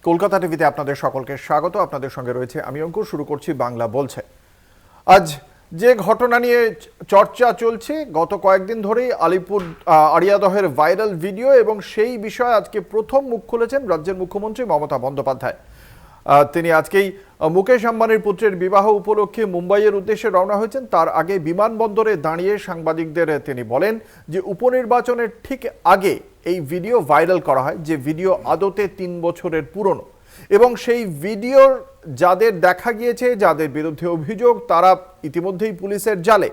কলকাতা টিভিতে আপনাদের সকলকে স্বাগত। আপনাদের সঙ্গে রয়েছে আমি অঙ্কুর। শুরু করছি বাংলা বলছে। আজ যে ঘটনা নিয়ে চর্চা চলছে গত কয়েকদিন ধরেই আলিপুর আড়িয়াদহের ভাইরাল ভিডিও, এবং সেই বিষয়ে আজকে প্রথম মুখ খুলেছেন রাজ্যের মুখ্যমন্ত্রী মমতা বন্দ্যোপাধ্যায়। তিনি আজকেই মুকেশ আম্বানির পুত্রের বিবাহ উপলক্ষে মুম্বাইয়ের উদ্দেশ্যে রওনা হয়েছেন। তার আগে বিমানবন্দরে দাঁড়িয়ে সাংবাদিকদের তিনি বলেন যে উপনির্বাচনের ঠিক আগে এই ভিডিও ভাইরাল করা হয়, যে ভিডিও আদতে 3 বছরের পুরনো, এবং সেই ভিডিওর যাদের দেখা গিয়েছে, যাদের বিরুদ্ধে অভিযোগ, তারা ইতিমধ্যেই পুলিশের জালে।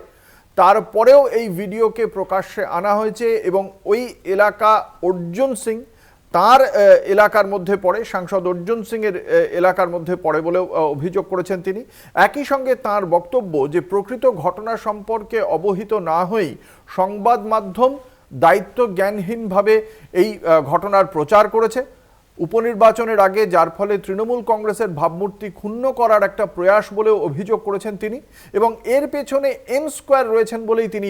তারপরেও এই ভিডিওকে প্রকাশ্যে আনা হয়েছে এবং ওই এলাকা অর্জুন সিং, তার এলাকার মধ্যে পড়ে, সাংসদ অর্জুন সিংয়ের এলাকার মধ্যে পড়ে বলেও অভিযোগ করেছেন তিনি। একই সঙ্গে তার বক্তব্য যে প্রকৃত ঘটনা সম্পর্কে অবহিত না হয়েই সংবাদ মাধ্যম দায়িত্ব জ্ঞানহীনভাবে এই ঘটনার প্রচার করেছে উপনির্বাচনের আগে, যার ফলে তৃণমূল কংগ্রেসের ভাবমূর্তি ক্ষুণ্ণ করার একটা প্রয়াস বলেও অভিযোগ করেছেন তিনি। এবং এর পেছনে এম স্কোয়ার রয়েছেন বলেই তিনি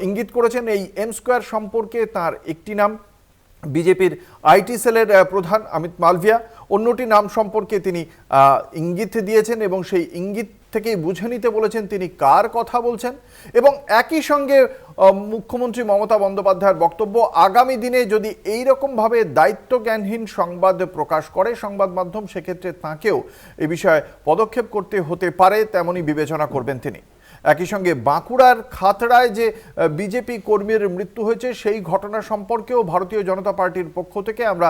ইঙ্গিত করেছেন। এই এম স্কোয়ার সম্পর্কে তার একটি নাম বিজেপির আইটি সেলের প্রধান অমিত মালভিয়া, অন্যটি নাম সম্পর্কে তিনি ইঙ্গিত দিয়েছেন এবং সেই ইঙ্গিত থেকেই বুঝে নিতে বলেছেন তিনি কার কথা বলছেন। এবং একই সঙ্গে মুখ্যমন্ত্রী মমতা বন্দ্যোপাধ্যায়ের বক্তব্য, আগামী দিনে যদি এই রকমভাবে দায়িত্বজ্ঞানহীন সংবাদ প্রকাশ করে সংবাদ মাধ্যম, সেক্ষেত্রে তাঁকেও এ বিষয়ে পদক্ষেপ করতে হতে পারে, তেমনই বিবেচনা করবেন তিনি। একই সঙ্গে বাঁকুড়ার খাতড়ায় যে বিজেপি কর্মীর মৃত্যু হয়েছে সেই ঘটনা সম্পর্কেও ভারতীয় জনতা পার্টির পক্ষ থেকে আমরা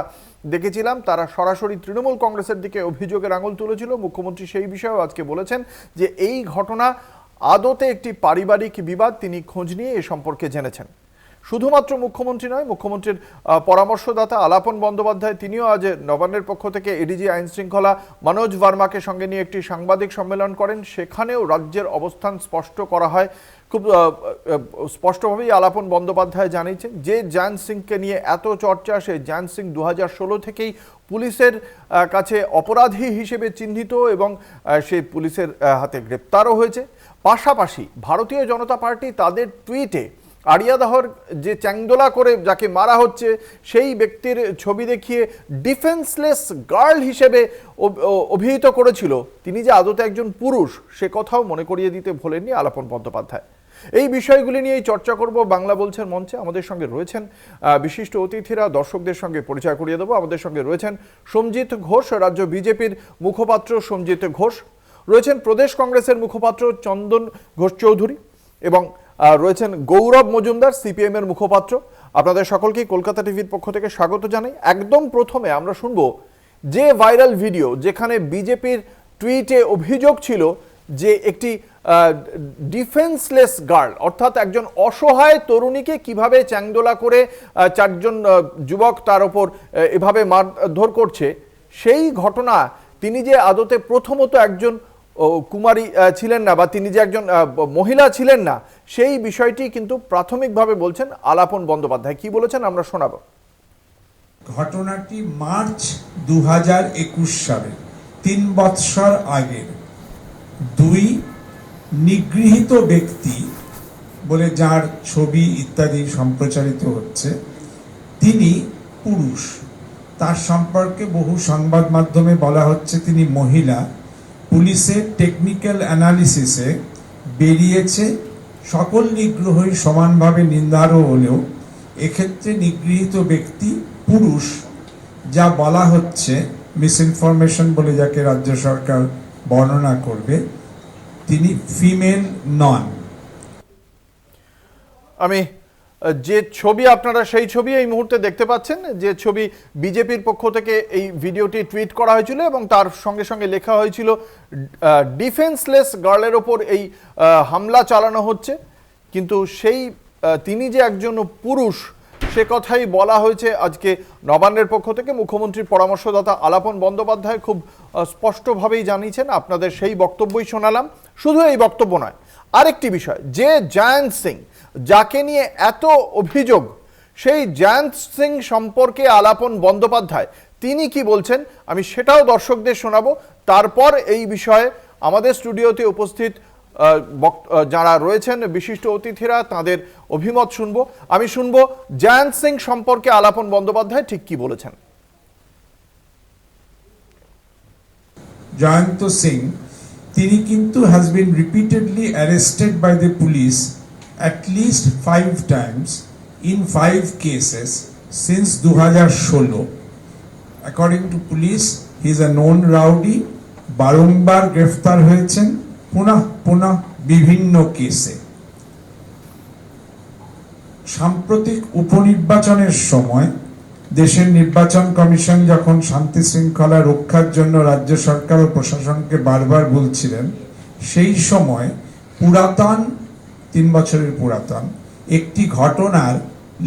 দেখেছিলাম তারা সরাসরি তৃণমূল কংগ্রেসের দিকে অভিযোগের আঙুল তুলেছিল। মুখ্যমন্ত্রী সেই বিষয়েও আজকে বলেছেন যে এই ঘটনা আদতে একটি পারিবারিক বিবাদ, তিনি খোঁজ নিয়ে এ সম্পর্কে জেনেছেন। শুধুমাত্র মুখ্যমন্ত্রী নয়, মুখ্যমন্ত্রীর পরামর্শদাতা আলাপন বন্দ্যোপাধ্যায় তিনিও আজ নবান্নের পক্ষ থেকে এডিজি আইন শৃঙ্খলা মনোজ ভার্মাকে সঙ্গে নিয়ে একটি সাংবাদিক সম্মেলন করেন। সেখানেও রাজ্যের অবস্থান স্পষ্ট করা হয়। খুব স্পষ্টভাবেই আলাপন বন্দ্যোপাধ্যায় জানিয়েছেন যে জ্ঞান সিংকে নিয়ে এত চর্চা, সে জ্ঞান সিং 2016 থেকেই পুলিশের কাছে অপরাধী হিসেবে চিহ্নিত এবং সে পুলিশের হাতে গ্রেপ্তারও হয়েছে। পাশাপাশি ভারতীয় জনতা পার্টি তাদের টুইটে আড়িয়াদহর যে চ্যাংদোলা করে যাকে মারা হচ্ছে সেই ব্যক্তির ছবি দেখিয়ে ডিফেন্সলেস গার্ল হিসেবে অভিহিত করেছিল। তিনি যে আদতে একজন পুরুষ সে কথাও মনে করিয়ে দিতে ভোলেননি আলাপন বন্দ্যোপাধ্যায়। এই বিষয়গুলি নিয়েই চর্চা করব বাংলা বলছেন মঞ্চে। আমাদের সঙ্গে রয়েছেন বিশিষ্ট অতিথিরা, দর্শকদের সঙ্গে পরিচয় করিয়ে দেবো। আমাদের সঙ্গে রয়েছেন সোমজিৎ ঘোষ, রাজ্য বিজেপির মুখপাত্র সোমজিৎ ঘোষ, রয়েছেন প্রদেশ কংগ্রেসের মুখপাত্র চন্দন ঘোষ চৌধুরী, এবং রয়েছেন গৌরব মজুমদার, সিপিএম এর মুখপাত্র। আপনাদের সকলকেই কলকাতা টিভির পক্ষ থেকে স্বাগত জানাই। একদম প্রথমে আমরা শুনবো যে ভাইরাল ভিডিও, যেখানে বিজেপির টুইটে অভিযোগ ছিল যে একটি ডিফেন্সলেস গার্ল, অর্থাৎ একজন অসহায় তরুণীকে কিভাবে চ্যাংদোলা করে 4 জন যুবক তার ওপর এভাবে মারধর করছে, সেই ঘটনা তিনি যে আদতে প্রথমত একজন কুমারী ছিলেন না, বা তিনি যে একজন মহিলা ছিলেন না, সেই বিষয়টি কিন্তু প্রাথমিকভাবে বলছেন আলাপন বন্দ্যোপাধ্যায়। কি বলেছেন আমরা শোনাবো। ঘটনাটি মার্চ 2021 সালে, 3 বৎসর আগের। 2 নিগৃহীত ব্যক্তি বলে যার ছবি ইত্যাদি সম্প্রচারিত হচ্ছে, তিনি পুরুষ। তার সম্পর্কে বহু সংবাদ মাধ্যমে বলা হচ্ছে তিনি মহিলা। পুলিশের টেকনিক্যাল অ্যানালিসিসে বেরিয়েছে সকল নিগ্রহই সমানভাবে নিন্দারও হলেও এক্ষেত্রে নিগৃহীত ব্যক্তি পুরুষ। যা বলা হচ্ছে মিসইনফরমেশন বলে যাকে রাজ্য সরকার বর্ণনা করবে, তিনি ফিমেল নন। আমি যে ছবি, আপনারা সেই ছবি এই মুহূর্তে দেখতে পাচ্ছেন, যে ছবি বিজেপির পক্ষ থেকে এই ভিডিওটি টুইট করা হয়েছিল এবং তার সঙ্গে সঙ্গে লেখা হয়েছিল ডিফেন্সলেস গার্লের ওপর এই হামলা চালানো হচ্ছে। কিন্তু সেই তিনি যে একজন পুরুষ সে কথাই বলা হয়েছে আজকে নবান্নের পক্ষ থেকে। মুখ্যমন্ত্রীর পরামর্শদাতা আলাপন বন্দ্যোপাধ্যায় খুব স্পষ্টভাবেই জানিয়েছেন, আপনাদের সেই বক্তব্যই শোনালাম। শুধু এই বক্তব্য নয়, আরেকটি বিষয়, যে জয়ন্ত সিং যাকে নিয়ে এত অভিযোগ, সেই জয়ন্ত সিং সম্পর্কে আলাপন বন্দ্যোপাধ্যায় তিনি কি বলছেন আমি সেটাও দর্শকদের শোনাবো। তারপর এই বিষয়ে আমাদের স্টুডিওতে উপস্থিত যারা রয়েছেন বিশিষ্ট অতিথিরা তাদের অভিমত শুনবো। আমি শুনবো জয়ন্ত সিং সম্পর্কে আলাপন বন্দ্যোপাধ্যায় ঠিক কি বলেছেন। জয়ন্ত সিং, তিনি কিন্তু has been repeatedly arrested by the police at least 5 times in 5 cases since 2016. According to police, he is a known rowdy, বারংবার গ্রেফতার হয়েছেন পুনঃ বিভিন্ন কেসে। সাম্প্রতিক উপনির্বাচনের সময় দেশের নির্বাচন কমিশন যখন শান্তি শৃঙ্খলা রক্ষার জন্য রাজ্য সরকার ও প্রশাসনকে বারবার বলছিলেন, সেই সময় পুরাতন 3 বছরের পুরাতন একটি ঘটনার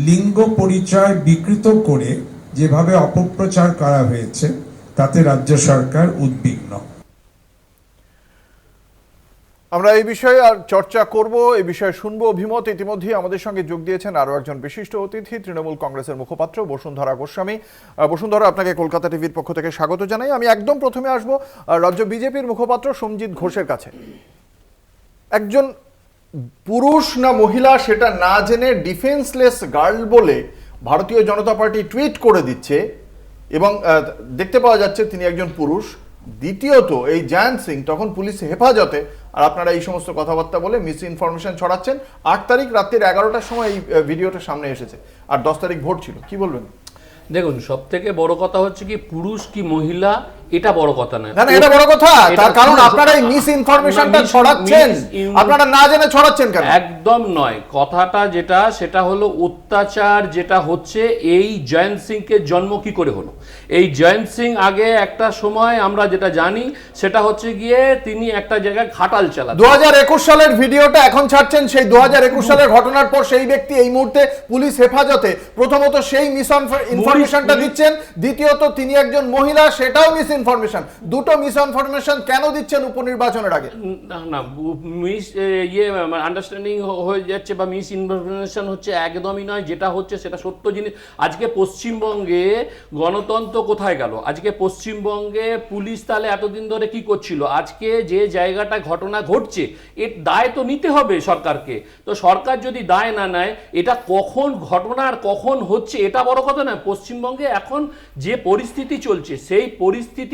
লিঙ্গ পরিচয় বিকৃত করে যেভাবে অপপ্রচার করা হয়েছে তাতে রাজ্য সরকার উদ্বিগ্ন। আমরা এই বিষয়ে আর চর্চা করব, এই বিষয়ে শুনবো অভিমত। ইতিমধ্যে আমাদের সঙ্গে যোগ দিয়েছেন আরো একজন বিশিষ্ট অতিথি, তৃণমূল কংগ্রেসের মুখপাত্র বসুন্ধরা গোস্বামী। বসুন্ধরা, আপনাকে কলকাতা টিভির পক্ষ থেকে স্বাগত জানাই। আমি একদম প্রথমে আসবো রাজ্য বিজেপির মুখপাত্র সমজিৎ ঘোষের কাছে। একজন পুরুষ না মহিলা সেটা না জেনে ডিফেন্সলেস গার্ল বলে ভারতীয় জনতা পার্টি টুইট করে দিচ্ছে এবং দেখতে পাওয়া যাচ্ছে তিনি একজন পুরুষ। দ্বিতীয়ত, এই জয়ন্ত সিং তখন পুলিশ হেফাজতে, আর আপনারা এই সমস্ত কথাবার্তা বলে মিস ইনফরমেশন ছড়াচ্ছেন। 8 তারিখ রাত্রির 11টার সময় এই ভিডিওটা সামনে এসেছে, আর 10 তারিখ ভোট ছিল। কি বলবেন? দেখুন, সব থেকে বড় কথা হচ্ছে কি পুরুষ কি মহিলা এটা বড় কথা নয়। না, এটা বড় কথা, তার কারণ আপনারা এই মিস ইনফরমেশনটা ছড়াচ্ছেন, আপনারা না জেনে ছড়াচ্ছেন কেন? একদম নয়, কথাটা যেটা সেটা হলো অত্যাচার যেটা হচ্ছে। এই জয়ন্ত সিংকে জন্ম কি করে হলো? এই জয়ন্ত সিং আগে একটা সময় আমরা যেটা জানি সেটা হচ্ছে গিয়ে তিনি একটা জায়গায় খাটাল চালাতেন। 2021 সালের ভিডিওটা এখন ছাড়ছেন, সেই 2021 সালের ঘটনার পর সেই ব্যক্তি এই মুহূর্তে পুলিশ হেফাজতে। প্রথমত সেই মিস ইনফরমেশনটা দিচ্ছেন, দ্বিতীয়ত তিনি একজন মহিলা, সেটাও মিস ইনফরমেশন। দুটো মিস ইনফরমেশন কেন দিচ্ছেন উপনির্বাচনের আগে? না, মিস আন্ডারস্ট্যান্ডিং হয়ে যাচ্ছে বা মিস ইনফরমেশন হচ্ছে, একদমই নয়। যেটা হচ্ছে সেটা সত্য জিনিস। আজকে পশ্চিমবঙ্গে গণতন্ত্র কোথায় গেল? আজকে পশ্চিমবঙ্গে পুলিশ তাহলে এতদিন ধরে কি করছিল? আজকে যে জায়গাটা ঘটনা ঘটছে এর দায় তো নিতে হবে সরকারকে। তো সরকার যদি দায় না নেয়, এটা কখন ঘটনার কখন হচ্ছে এটা বড় কথা না। পশ্চিমবঙ্গে এখন যে পরিস্থিতি চলছে সেই পরিস্থিতিতে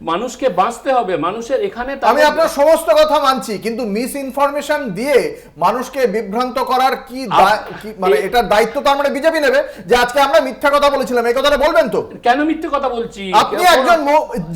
মানুষকে বাঁচতে হবে। মানুষের এখানে আমি আপনার সমস্ত কথা মানছি, কিন্তু মিস ইনফরমেশন দিয়ে মানুষকে বিভ্রান্ত করার কি মানে এটার দায়িত্ব তো আমরা বিজেপি নেবে, যে আজকে আমরা মিথ্যা কথা বলেছিলাম, এই কথাটা বলবেন তো? কেন মিথ্যে কথা বলছি? আপনি একজন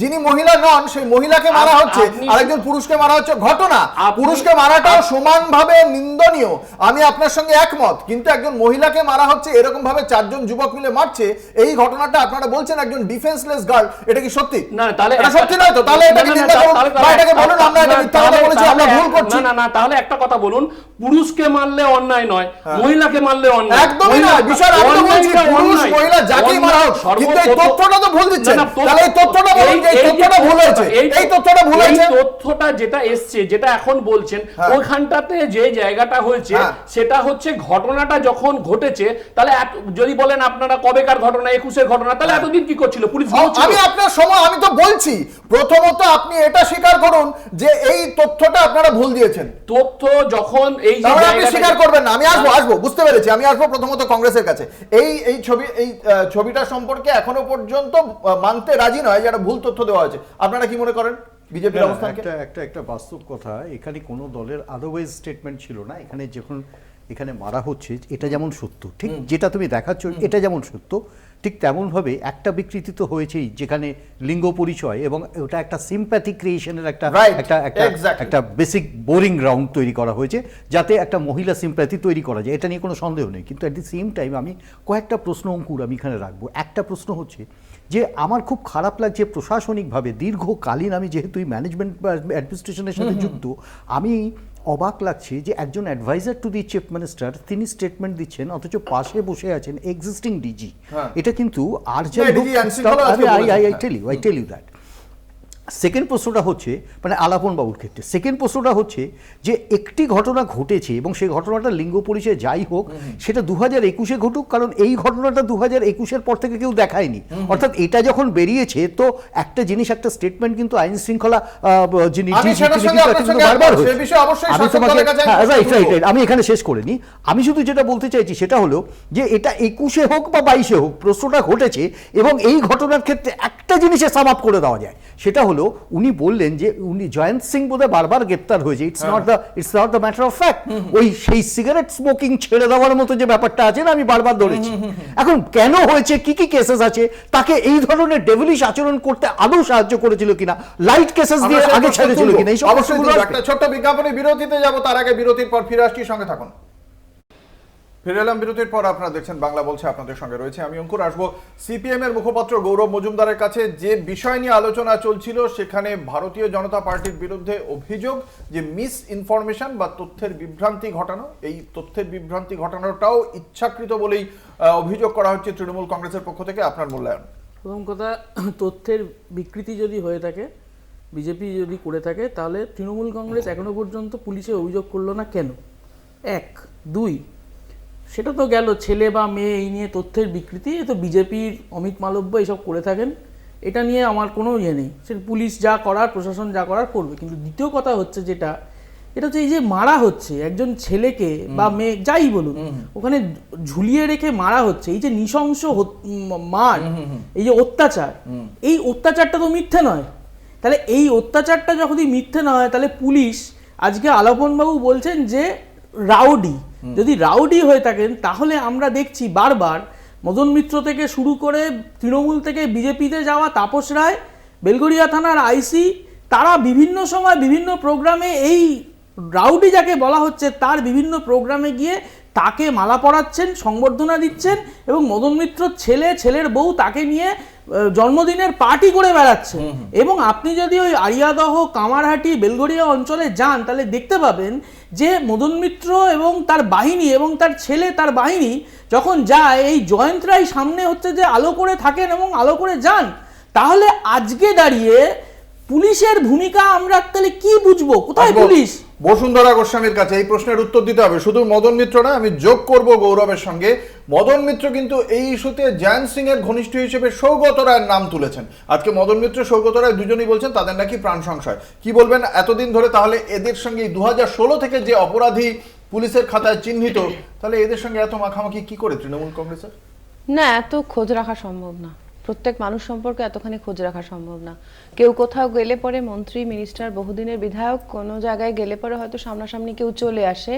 যিনি মহিলা নন, সেই মহিলাকে মারা হচ্ছে, আরেকজন পুরুষকে মারা হচ্ছে। ঘটনা পুরুষকে মারাটাও সমানভাবে নিন্দনীয়, আমি আপনার সঙ্গে একমত, কিন্তু একজন মহিলাকে মারা হচ্ছে, এরকম ভাবে 4 জন যুবক মিলে মারছে, এই ঘটনাটা আপনারা বলছেন একজন ডিফেন্সলেস গার্ল, এটা কি সত্যি? না, তাহলে এটা সত্যি নয় তো? তাহলে এটাকে নিন্দা করুন বা এটাকে বলুন আমরা এটা মিথ্যা কথা বলেছি, আমরা ভুল করছি। না, তাহলে একটা কথা বলুন, পুরুষকে মারলে অন্যায় নয়, মহিলাকে মারলে অন্যায়। একদমই না, বিষয় আমি তো বলছি পুরুষ মহিলা যাকেই মারা হোক, কিন্তু এই তথ্যটা তো ভুল দিচ্ছেন। তাহলে এই তথ্যটা বলুন যে এই তথ্যটা ভুল হয়েছে, এই তথ্যটা ভুল হয়েছে। এই তথ্যটা যেটা এসছে, যেটা এখন বলছেন, ওইখানটাতে যে জায়গাটা হয়েছে সেটা হচ্ছে ঘটনাটা যখন ঘটেছে, তাহলে যদি বলেন আপনারা কবেকার ঘটনা, 21-এর ঘটনা, তাহলে এতদিন কি করছিল পুলিশ? আমি আপনার সময় আমি তো বলছি, প্রথমত আপনি এটা স্বীকার করুন যে এই তথ্যটা আপনারা ভুল দিয়েছেন। তথ্য যখন এই যে আপনি স্বীকার করবেন না, আমি আসবো বুঝতে পেরেছি, আমি আসবো প্রথমত কংগ্রেসের কাছে। এই ছবিটা সম্পর্কে এখনো পর্যন্ত মানতে রাজি নয় যে একটা ভুল তথ্য দেওয়া হয়েছে। আপনারা কি মনে করেন বিজেপির অবস্থানকে? একটা বাস্তব কথা, এখানে কোনো দলের আদারওয়াইজ স্টেটমেন্ট ছিল না। এখানে যখন এখানে মারা হচ্ছে এটা যেমন সত্য, ঠিক যেটা তুমি দেখাচ্ছ এটা যেমন সত্য, ঠিক তেমনভাবে একটা বিকৃতি তো হয়েছেই, যেখানে লিঙ্গ পরিচয় এবং ওটা একটা সিম্প্যাথি ক্রিয়েশনের একটা বেসিক বোরিং গ্রাউন্ড তৈরি করা হয়েছে, যাতে একটা মহিলা সিম্প্যাথি তৈরি করা যায়, এটা নিয়ে কোনো সন্দেহ নেই। কিন্তু অ্যাট দি সেম টাইম আমি কয়েকটা প্রশ্ন অঙ্কুর আমি এখানে রাখবো। একটা প্রশ্ন হচ্ছে যে আমার খুব খারাপ লাগছে প্রশাসনিকভাবে দীর্ঘকালীন, আমি যেহেতু ম্যানেজমেন্ট বা অ্যাডমিনিস্ট্রেশনের সাথে যুক্ত, আমি অবাক লাগছে যে একজন adviser to the chief minister তিনি স্টেটমেন্ট দিচ্ছেন, অথচ পাশে বসে আছেন এক্সিস্টিং ডিজি। এটা কিন্তু আর I tell you that. Second প্রশ্নটা হচ্ছে মানে আলাপন বাবুর ক্ষেত্রে, সেকেন্ড প্রশ্নটা হচ্ছে যে একটি ঘটনা ঘটেছে এবং সেই ঘটনাটা লিঙ্গ পরিচয় যাই হোক সেটা 2021-এ ঘটুক, কারণ এই ঘটনাটা 2021-এর পর থেকে কেউ দেখায়নি। অর্থাৎ এটা যখন বেরিয়েছে তো একটা জিনিস, একটা স্টেটমেন্ট কিন্তু আইন শৃঙ্খলা বারবার হয়েছে। আমি এখানে শেষ করে নি, আমি শুধু যেটা বলতে চাইছি সেটা হলো যে এটা 21-এ হোক বা 22-এ হোক প্রশ্নটা ঘটেছে, এবং এই ঘটনার ক্ষেত্রে একটা জিনিসে সাম আপ করে দেওয়া যায়, সেটা হলো হলো উনি বললেন যে উনি জয়ন্ত সিং বোধহয় বারবার গ্রেপ্তার হয়েছে, it's not the matter of fact, ওই সেই সিগারেট স্মোকিং ছেড়ে দেওয়ার মতো যে ব্যাপারটা আছে না, আমি বারবার ধরেছি। এখন কেন হয়েছে, কি কি কেসেস আছে, তাকে এই ধরনের ডেভিলিশ আচরণ করতে আদৌ সাহায্য করেছিল কিনা, লাইট কেসেস দিয়ে আগে ছেড়েছিল কিনা, এইসব একটা ছোট্ট বিজ্ঞাপনে বিরতিতে যাব, তার আগে বিরতির পর ফিরে আসছি, সঙ্গে থাকুন। ফিরে এলাম বিরতির পর, আপনারা দেখছেন বাংলা বলছে, আপনাদের সঙ্গে রয়েছে আমি অঙ্কুর। আসবো সিপিএম এর মুখপাত্র গৌরব মজুমদারের কাছে। যে বিষয় নিয়ে আলোচনা চলছিল সেখানে ভারতীয় জনতা পার্টির বিরুদ্ধে অভিযোগ যে মিস ইনফরমেশন বা তথ্যের বিভ্রান্তি ঘটানো, এই তথ্যের বিভ্রান্তি ঘটানোটাও ইচ্ছাকৃত বলেই অভিযোগ করা হচ্ছে তৃণমূল কংগ্রেসের পক্ষ থেকে। আপনার মূল্যায়ন? প্রথম কথা, তথ্যের বিকৃতি যদি হয়ে থাকে, বিজেপি যদি করে থাকে, তাহলে তৃণমূল কংগ্রেস এখনো পর্যন্ত পুলিশে অভিযোগ করলো না কেন? এক। দুই, সেটা তো গেল ছেলে বা মেয়ে এই নিয়ে তথ্যের বিকৃতি, এ তো বিজেপির অমিত মালব্য এসব করে থাকেন, এটা নিয়ে আমার কোনো ইয়ে নেই, সেটা পুলিশ যা করার, প্রশাসন যা করার করবে। কিন্তু দ্বিতীয় কথা হচ্ছে যেটা, এটা হচ্ছে এই যে মারা হচ্ছে একজন ছেলেকে বা মেয়ে যাই বলুন, ওখানে ঝুলিয়ে রেখে মারা হচ্ছে, এই যে নৃশংস মার, এই যে অত্যাচার, এই অত্যাচারটা তো মিথ্যে নয়। তাহলে এই অত্যাচারটা যখনই মিথ্যে নয়, তাহলে পুলিশ, আজকে আলাপনবাবু বলছেন যে রাউডি, যদি রাউডি হয়ে থাকেন তাহলে আমরা দেখছি বারবার মদন মিত্র থেকে শুরু করে তৃণমূল থেকে বিজেপিতে যাওয়া তাপস রায়, বেলগড়িয়া থানার আইসি, তারা বিভিন্ন সময় বিভিন্ন প্রোগ্রামে এই রাউডি যাকে বলা হচ্ছে তার বিভিন্ন প্রোগ্রামে গিয়ে তাকে মালা পরাচ্ছেন, সংবর্ধনা দিচ্ছেন, এবং মদন মিত্রর ছেলের বউ তাকে নিয়ে জন্মদিনের পার্টি করে বেড়াচ্ছে। এবং আপনি যদি ওই আরিয়াদহ, কামারহাটি, বেলগড়িয়া অঞ্চলে যান, তাহলে দেখতে পাবেন যে মদন মিত্র এবং তার বাহিনী এবং তার ছেলে, তার বাহিনী যখন যায়, এই জয়ন্ত রায় সামনে হচ্ছে যে আলো করে থাকেন এবং আলো করে যান। তাহলে আজকে দাঁড়িয়ে পুলিশের ভূমিকা আমরা তাহলে কি বুঝবো? কোথায় পুলিশ? বসুন্ধরা গোস্বামীর কাছে এই প্রশ্নের উত্তর দিতে হবে। শুধু মদন মিত্র না, আমি যোগ করব গৌরবের সঙ্গে, মদন মিত্র কিন্তু এই ইস্যুতে জয়ন্ত সিং এর ঘনিষ্ঠ হিসেবে সৌগত রায়ের নাম তুলেছেন। আজকে মদন মিত্র, সৌগত রায় দুজনেই বলছেন তাদের নাকি প্রাণ সংশয়। কি বলবেন এতদিন ধরে তাহলে এদের সঙ্গে 2016 থেকে যে অপরাধী পুলিশের খাতায় চিহ্নিত, তাহলে এদের সঙ্গে এত মাখামাখি কি করে তৃণমূল কংগ্রেসের? না, এত খোঁজ রাখা সম্ভব না, প্রত্যেক মানুষ সম্পর্কে এতখানি খোঁজ রাখা সম্ভব না। কেউ কোথাও গেলে পরে, মন্ত্রী, মিনিস্টার, বহুদিনের বিধায়ক কোনো জায়গায় গেলে পরে হয়তো সামনাসামনি কেউ চলে আসে,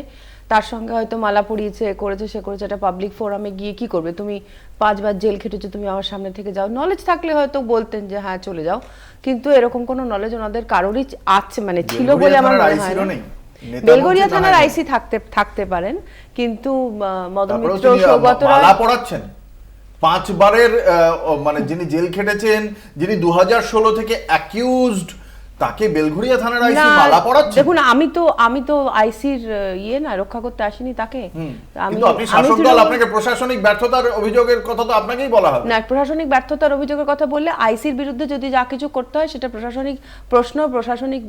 তার সঙ্গে হয়তো মালা পরিয়েছে, করেছে, সে করেছে, একটা পাবলিক ফোরামে গিয়ে কি করবে, তুমি 5 বার জেল খেটেছো, তুমি আমার সামনে থেকে যাও। নলেজ থাকলে হয়তো বলতেন যে হ্যাঁ চলে যাও, কিন্তু এরকম কোনো নলেজ ওনাদের কারোরই আছে, মানে ছিল বলে আমার মনে হয় না। বেলগড়িয়া থানার আইসি থাকতে পারেন, কিন্তু মদন মিত্র, সৌগত রায় পড়াচ্ছেন 5 বারের, মানে যিনি জেল খেটেছেন, যিনি 2016 থেকে অ্যাকিউজড, তাকে বেলঘড়িয়া থানার আইসি মালা পড়াচ্ছেন। দেখুন, আমি তো আইসির না রক্ষা করতে আসিনি তাকে। কিন্তু আপনি শাসক দল, আপনাকে প্রশাসনিক ব্যর্থতার অভিযোগের কথা তো আপনাকেই বলা হবে না। প্রশাসনিক ব্যর্থতার অভিযোগের কথা বললে আইসির বিরুদ্ধে যদি যা কিছু করতে হয় সেটা প্রশাসনিক প্রশ্ন, প্রশাসনিক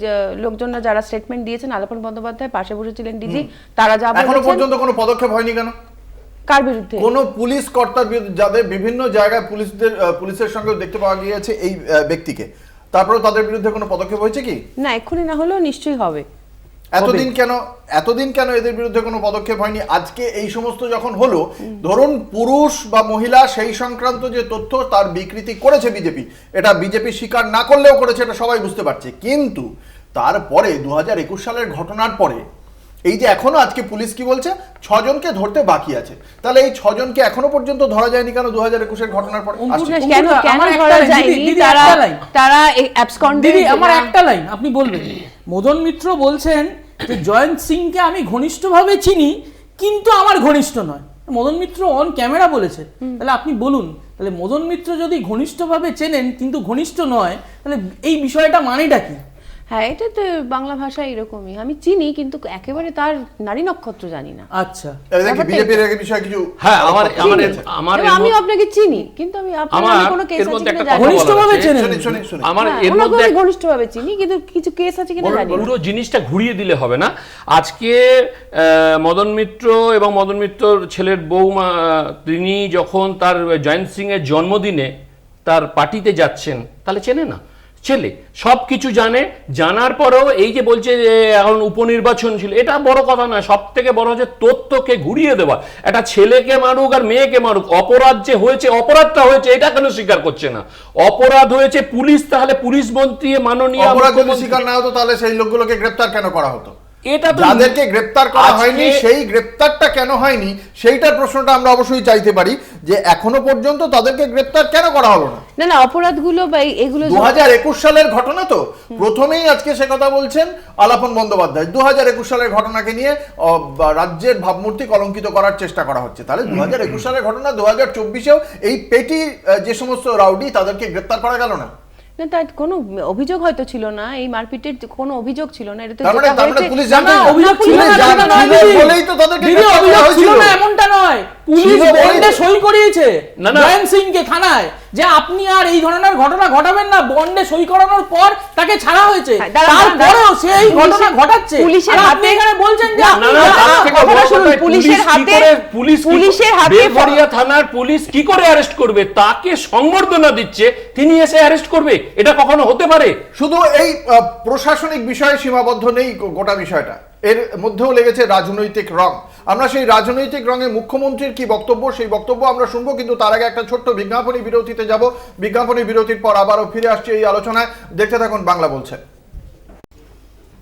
লোকজনরা যারা স্টেটমেন্ট দিয়েছেন, আলাপন বন্দ্যোপাধ্যায় পাশে বসেছিলেন ডিজি, তারা যা বলেছেন। এখনো পর্যন্ত কোনো পদক্ষেপ হয়নি কেন? কার বিরুদ্ধে? কোন পুলিশ কর্তার বিরুদ্ধে, যাদের বিভিন্ন জায়গায় পুলিশের সঙ্গে দেখতে পাওয়া গিয়েছে এই ব্যক্তিকে, তারপরে তাদের বিরুদ্ধে কোনো পদক্ষেপ হয়েছে কি? না, এক্ষুনি না হলেও নিশ্চয়ই হবে। এতদিন কেন এদের বিরুদ্ধে কোনো পদক্ষেপ হয়নি? আজকে এই সমস্ত যখন হলো, ধরুন পুরুষ বা মহিলা সেই সংক্রান্ত যে তথ্য, তার বিকৃতি করেছে বিজেপি, এটা বিজেপি স্বীকার না করলেও করেছে, এটা সবাই বুঝতে পারছে। কিন্তু তারপরে 2021 সালের ঘটনার পরে এই যে এখনো আজকে পুলিশ কি বলছে, 6 জনকে ধরতে বাকি আছে। তাহলে এই 6 জনকে এখনো পর্যন্ত ধরা যায়নি কেন 2021 এর ঘটনার পর? কেন ধরা যায়নি? তারা অ্যাবসকন্ডেড। আমার একটা লাইন আপনি বলবেন। মদন মিত্র বলছেন যে জয়ন্ত সিংকে আমি ঘনিষ্ঠভাবে চিনি, কিন্তু আমার ঘনিষ্ঠ নয়। মদন মিত্র অন ক্যামেরা বলেছেন। তাহলে আপনি বলুন, তাহলে মদন মিত্র যদি ঘনিষ্ঠভাবে চেনেন কিন্তু ঘনিষ্ঠ নয়, তাহলে এই বিষয়টা মানেটা কি? হ্যাঁ, এটা তো বাংলা ভাষায় এরকমই, আমি চিনি কিন্তু একেবারে তার নারী নক্ষত্র জানি না। আচ্ছা, বিজেপির এই বিষয়ে কিছু, হ্যাঁ, আমি আপনাকে চিনি, কিন্তু আমি আপনার কোনো কেস আছে কিনা জানি না। ঘনিষ্ঠভাবে চেনেন? আমার এর মধ্যে ঘনিষ্ঠভাবে চিনি, কিন্তু কিছু কেস আছে কিনা জানি না। পুরো জিনিসটা ঘুরিয়ে দিলে হবে না। আজকে মদন মিত্র এবং মদন মিত্রর ছেলের বৌমা, তিনি যখন তার জয়ন্ত সিং এর জন্মদিনে তার পার্টিতে যাচ্ছেন, তাহলে চেনে না? ছেলে সব কিছু জানে, জানার পরেও এই যে বলছে যে এখন উপনির্বাচন ছিল, এটা বড় কথা না, সব থেকে বড় হচ্ছে তথ্যকে ঘুরিয়ে দেওয়া। একটা ছেলেকে মারুক আর মেয়েকে মারুক, অপরাধ যে হয়েছে, অপরাধটা হয়েছে এটা কেন স্বীকার করছে না? অপরাধ হয়েছে পুলিশ, তাহলে পুলিশ মন্ত্রী মাননীয় অপরাধ যদি স্বীকার না হতো তাহলে সেই লোকগুলোকে গ্রেপ্তার কেন করা হতো? এটা তো যাদেরকে গ্রেপ্তার করা হয়নি সেই গ্রেপ্তারটা কেন হয়নি সেইটার প্রশ্নটা আমরা অবশ্যই চাইতে পারি, যে এখনো পর্যন্ত তাদেরকে গ্রেপ্তার কেন করা হলো না। না না, অপরাধগুলো বা এগুলো 2021 সালের ঘটনা তো প্রথমেই আজকে সে কথা বলছেন আলাপন বন্দ্যোপাধ্যায়। 2021 সালের ঘটনাকে নিয়ে রাজ্যের ভাবমূর্তি কলঙ্কিত করার চেষ্টা করা হচ্ছে। তাহলে 2021 সালের ঘটনা 2024-এও এই পেটি যে সমস্ত রাউডি তাদেরকে গ্রেপ্তার করা গেল না। না, তার কোনো অভিযোগ হয়তো ছিল না, এই মারপিটের কোনো অভিযোগ ছিল না। এটা তো তার মানে যেটা হয়েছে, পুলিশ না, জানতো, অভিযোগ ছিল না, পুলিশ জানতো না, জানতো দিদি। বলেই তো তাদেরকে দিদি, গ্রেপ্তার করা অভিযোগ ছিল হয়েছিল। না এমনটা নয়, পুলিশ ছিল বলেই বন্ডে তো। সই করিয়েছে না, না। জয়ন্ত সিংকে থানায়, যে আপনি আর এই ধরনের ঘটনা ঘটাবেন না, বন্ডে সই করানোর পর তাকে ছাড়া হয়েছে, হ্যাঁ, দাঁড়ান, তারপরেও সে এই ঘটনা পুলিশের- ঘটাচ্ছে। পুলিশের আর আপনি হাতে- এখানে বলছেন যে না, আপনি না, না, না, তার থেকে বড় কথাটা কথা, শুনুন, পুলিশের কি হাতে- করে পুলিশের হাতে- বেলঘরিয়া থানার পুলিশ কি করে অ্যারেস্ট করবে? তাকে সংবর্ধনা দিচ্ছে, তিনি এসে অ্যারেস্ট করবে? এটা কখনো হতে পারে? শুধু এই প্রশাসনিক বিষয়ে সীমাবদ্ধ নেই গোটা বিষয়টা, এর মধ্যেও লেগেছে রাজনৈতিক রং। আমরা সেই রাজনৈতিক রঙে মুখ্যমন্ত্রীর কি বক্তব্য, সেই বক্তব্য আমরা শুনবো, কিন্তু তার আগে একটা ছোট্ট বিজ্ঞাপনী বিরতিতে যাব। বিজ্ঞাপনী বিরতির পর আবারও ফিরে আসছে এই আলোচনায়। দেখতে থাকুন বাংলা বলছে।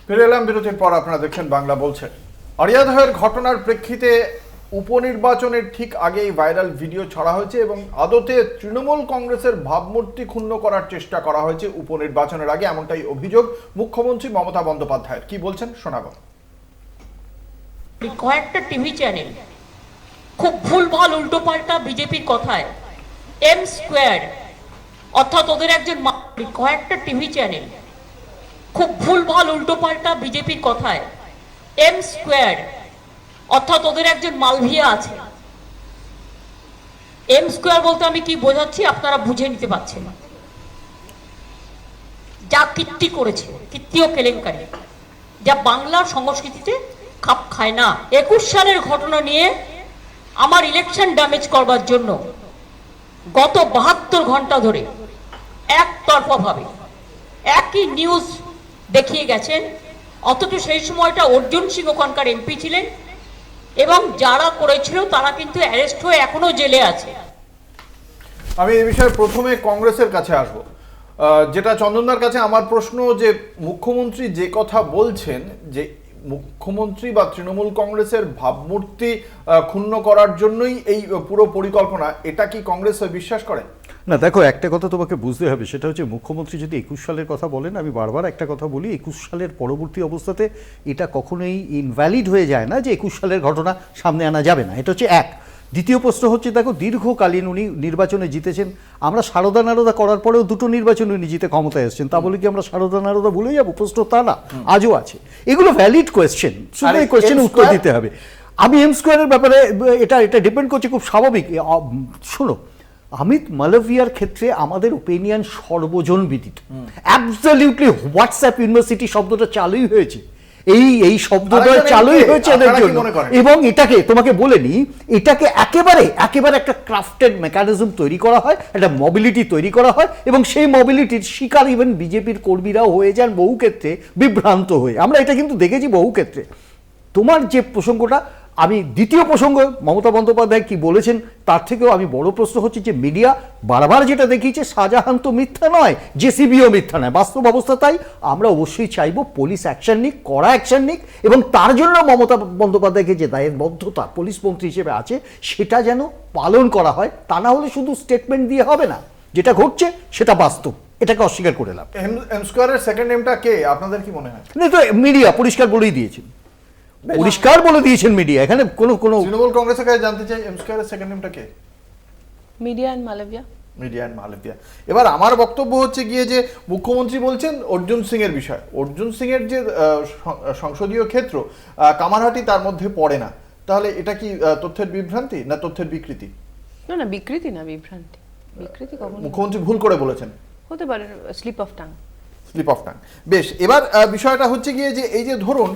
ফিরে এলাম বিরতির পর, আপনারা দেখছেন বাংলা বলছে। আড়িয়াদহের ঘটনার প্রেক্ষিতে উপনির্বাচনের ঠিক আগেই ভাইরাল ভিডিও ছড়া হয়েছে এবং আদতে তৃণমূল কংগ্রেসের ভাবমূর্তি ক্ষুণ্ণ করার চেষ্টা করা হয়েছে উপনির্বাচনের আগে, এমনটাই অভিযোগ মুখ্যমন্ত্রী মমতা বন্দ্যোপাধ্যায়ের। কি বলছেন শোনাবো। কয়েকটা টিভি চ্যানেল খুব ভুলভাল উল্টোপাল্টা বিজেপির কথায় এম স্কোয়ার, অর্থাৎ ওদের একজন কয়েকটা টিভি চ্যানেল খুব ভুলভাল উল্টোপাল্টা বিজেপির কথায় এম স্কোয়ার, অর্থাৎ ওদের একজন মালভিয়া আছে। এম স্কোয়ার বলতে আমি কি বোঝাচ্ছি আপনারা বুঝে নিতে পারছেন। যা কীর্তি করেছে, কীর্তি ও কেলেঙ্কারি, যা বাংলার সংস্কৃতিতে খাপ খায় না। 21 সালের ঘটনা নিয়ে আমার ইলেকশন ড্যামেজ করবার জন্য গত 72 ঘন্টা ধরে একতরফাভাবে একই নিউজ দেখিয়ে গেছেন, অথচ সেই সময়টা অর্জুন সিং ওখানকার এমপি ছিলেন এবং যারা করেছিল তারা কিন্তু অ্যারেস্ট হয়ে এখনো জেলে আছে। আমি এই বিষয়ে প্রথমে কংগ্রেসের কাছে আসব। যেটা চন্দনদার কাছে আমার প্রশ্ন, যে মুখ্যমন্ত্রী যে কথা বলছেন যে মুখ্যমন্ত্রী বা তৃণমূল কংগ্রেসের ভাবমূর্তি ক্ষুণ্ণ করার জন্যই এই পুরো পরিকল্পনা, এটা কি কংগ্রেস বিশ্বাস করে? না দেখো, একটা কথা তোমাকে বুঝতে হবে, সেটা হচ্ছে মুখ্যমন্ত্রী যদি 21 সালের কথা বলেন, আমি বারবার একটা কথা বলি, 21 সালের পরবর্তী অবস্থাতে এটা কখনোই ইনভ্যালিড হয়ে যায় না যে 21 সালের ঘটনা সামনে আনা যাবে না। এটা হচ্ছে এক। দ্বিতীয় প্রশ্ন হচ্ছে, দেখো দীর্ঘকালীন উনি নির্বাচনে জিতেছেন, আমরা সারদা নারদা করার পরেও দুটো নির্বাচনে উনি জিতে ক্ষমতায় এসেছেন, তা বলে কি আমরা সারদা নারদা ভুলে যাবো? প্রশ্ন তা না, আজও আছে। এগুলো ভ্যালিড কোয়েশ্চেন, শুধু এই কোয়েশ্চেনের উত্তর দিতে হবে। আমি এম স্কোয়ারের ব্যাপারে এটা ডিপেন্ড করছে, খুব স্বাভাবিক। শোনো, অমিত মালভিয়ার ক্ষেত্রে আমাদের ওপিনিয়ন সর্বজন বিদিত। অ্যাবসলিউটলি হোয়াটসঅ্যাপ ইউনিভার্সিটি শব্দটা চালুই হয়েছে, এই শব্দটা চালুই হয়েছে এদের জন্য। এবং এটাকে তোমাকে বলে নি, এটাকে একেবারে একটা ক্রাফটেড মেকানিজম তৈরি করা হয়, একটা মোবিলিটি তৈরি করা হয়, এবং সেই মোবিলিটির শিকার ইভেন বিজেপির কর্মীরাও হয়ে যান বহু ক্ষেত্রে, বিভ্রান্ত হয়ে। আমরা এটা কিন্তু দেখেছি বহু ক্ষেত্রে। তোমার যে প্রসঙ্গটা, আমি দ্বিতীয় প্রসঙ্গ মমতা বন্দ্যোপাধ্যায় কি বলেছেন তার থেকেও আমি বড় প্রশ্ন হচ্ছে যে মিডিয়া বারবার যেটা দেখিয়েছে, শাহজাহান তো মিথ্যা নয়, জেসিবিও মিথ্যা নয়, বাস্তব অবস্থা তাই। আমরা অবশ্যই চাইবো পুলিশ অ্যাকশন নিক, কড়া অ্যাকশন নিক, এবং তার জন্য মমতা বন্দ্যোপাধ্যায়কে যে দায়বদ্ধতা পুলিশ মন্ত্রী হিসেবে আছে সেটা যেন পালন করা হয়। তা না হলে শুধু স্টেটমেন্ট দিয়ে হবে না, যেটা ঘটছে সেটা বাস্তব, এটাকে অস্বীকার করে লাভ। এম স্কোয়ারের সেকেন্ড নেমটা কে, আপনাদের কি মনে হয়? না, তো মিডিয়া পরিষ্কার বলেই দিয়েছেন, পরিষ্কার বলে দিয়েছেন মিডিয়া, এখানে কোনো তৃণমূল কংগ্রেসের কাছে জানতে চাই এম স্কোয়ারের সেকেন্ড নেমটা কে? Media and Malviya. Media and Malviya. এবার আমার বক্তব্য হচ্ছে গিয়ে যে মুখ্যমন্ত্রী বলছেন অর্জুন সিং এর বিষয়, অর্জুন সিং এর যে সংসদীয় ক্ষেত্র কামারহাটি তার মধ্যে পড়ে না, তাহলে এটা কি তথ্যের বিভ্রান্তি না তথ্যের বিকৃতি? না না, বিকৃতি না, বিভ্রান্তি। বিকৃতি কখনো মুখ্যমন্ত্রী ভুল করে বলেছেন, হতে পারে, slip of tongue. Slip of tongue. বেশ, এবার বিষয়টা হচ্ছে গিয়ে যে এই যে ধরুন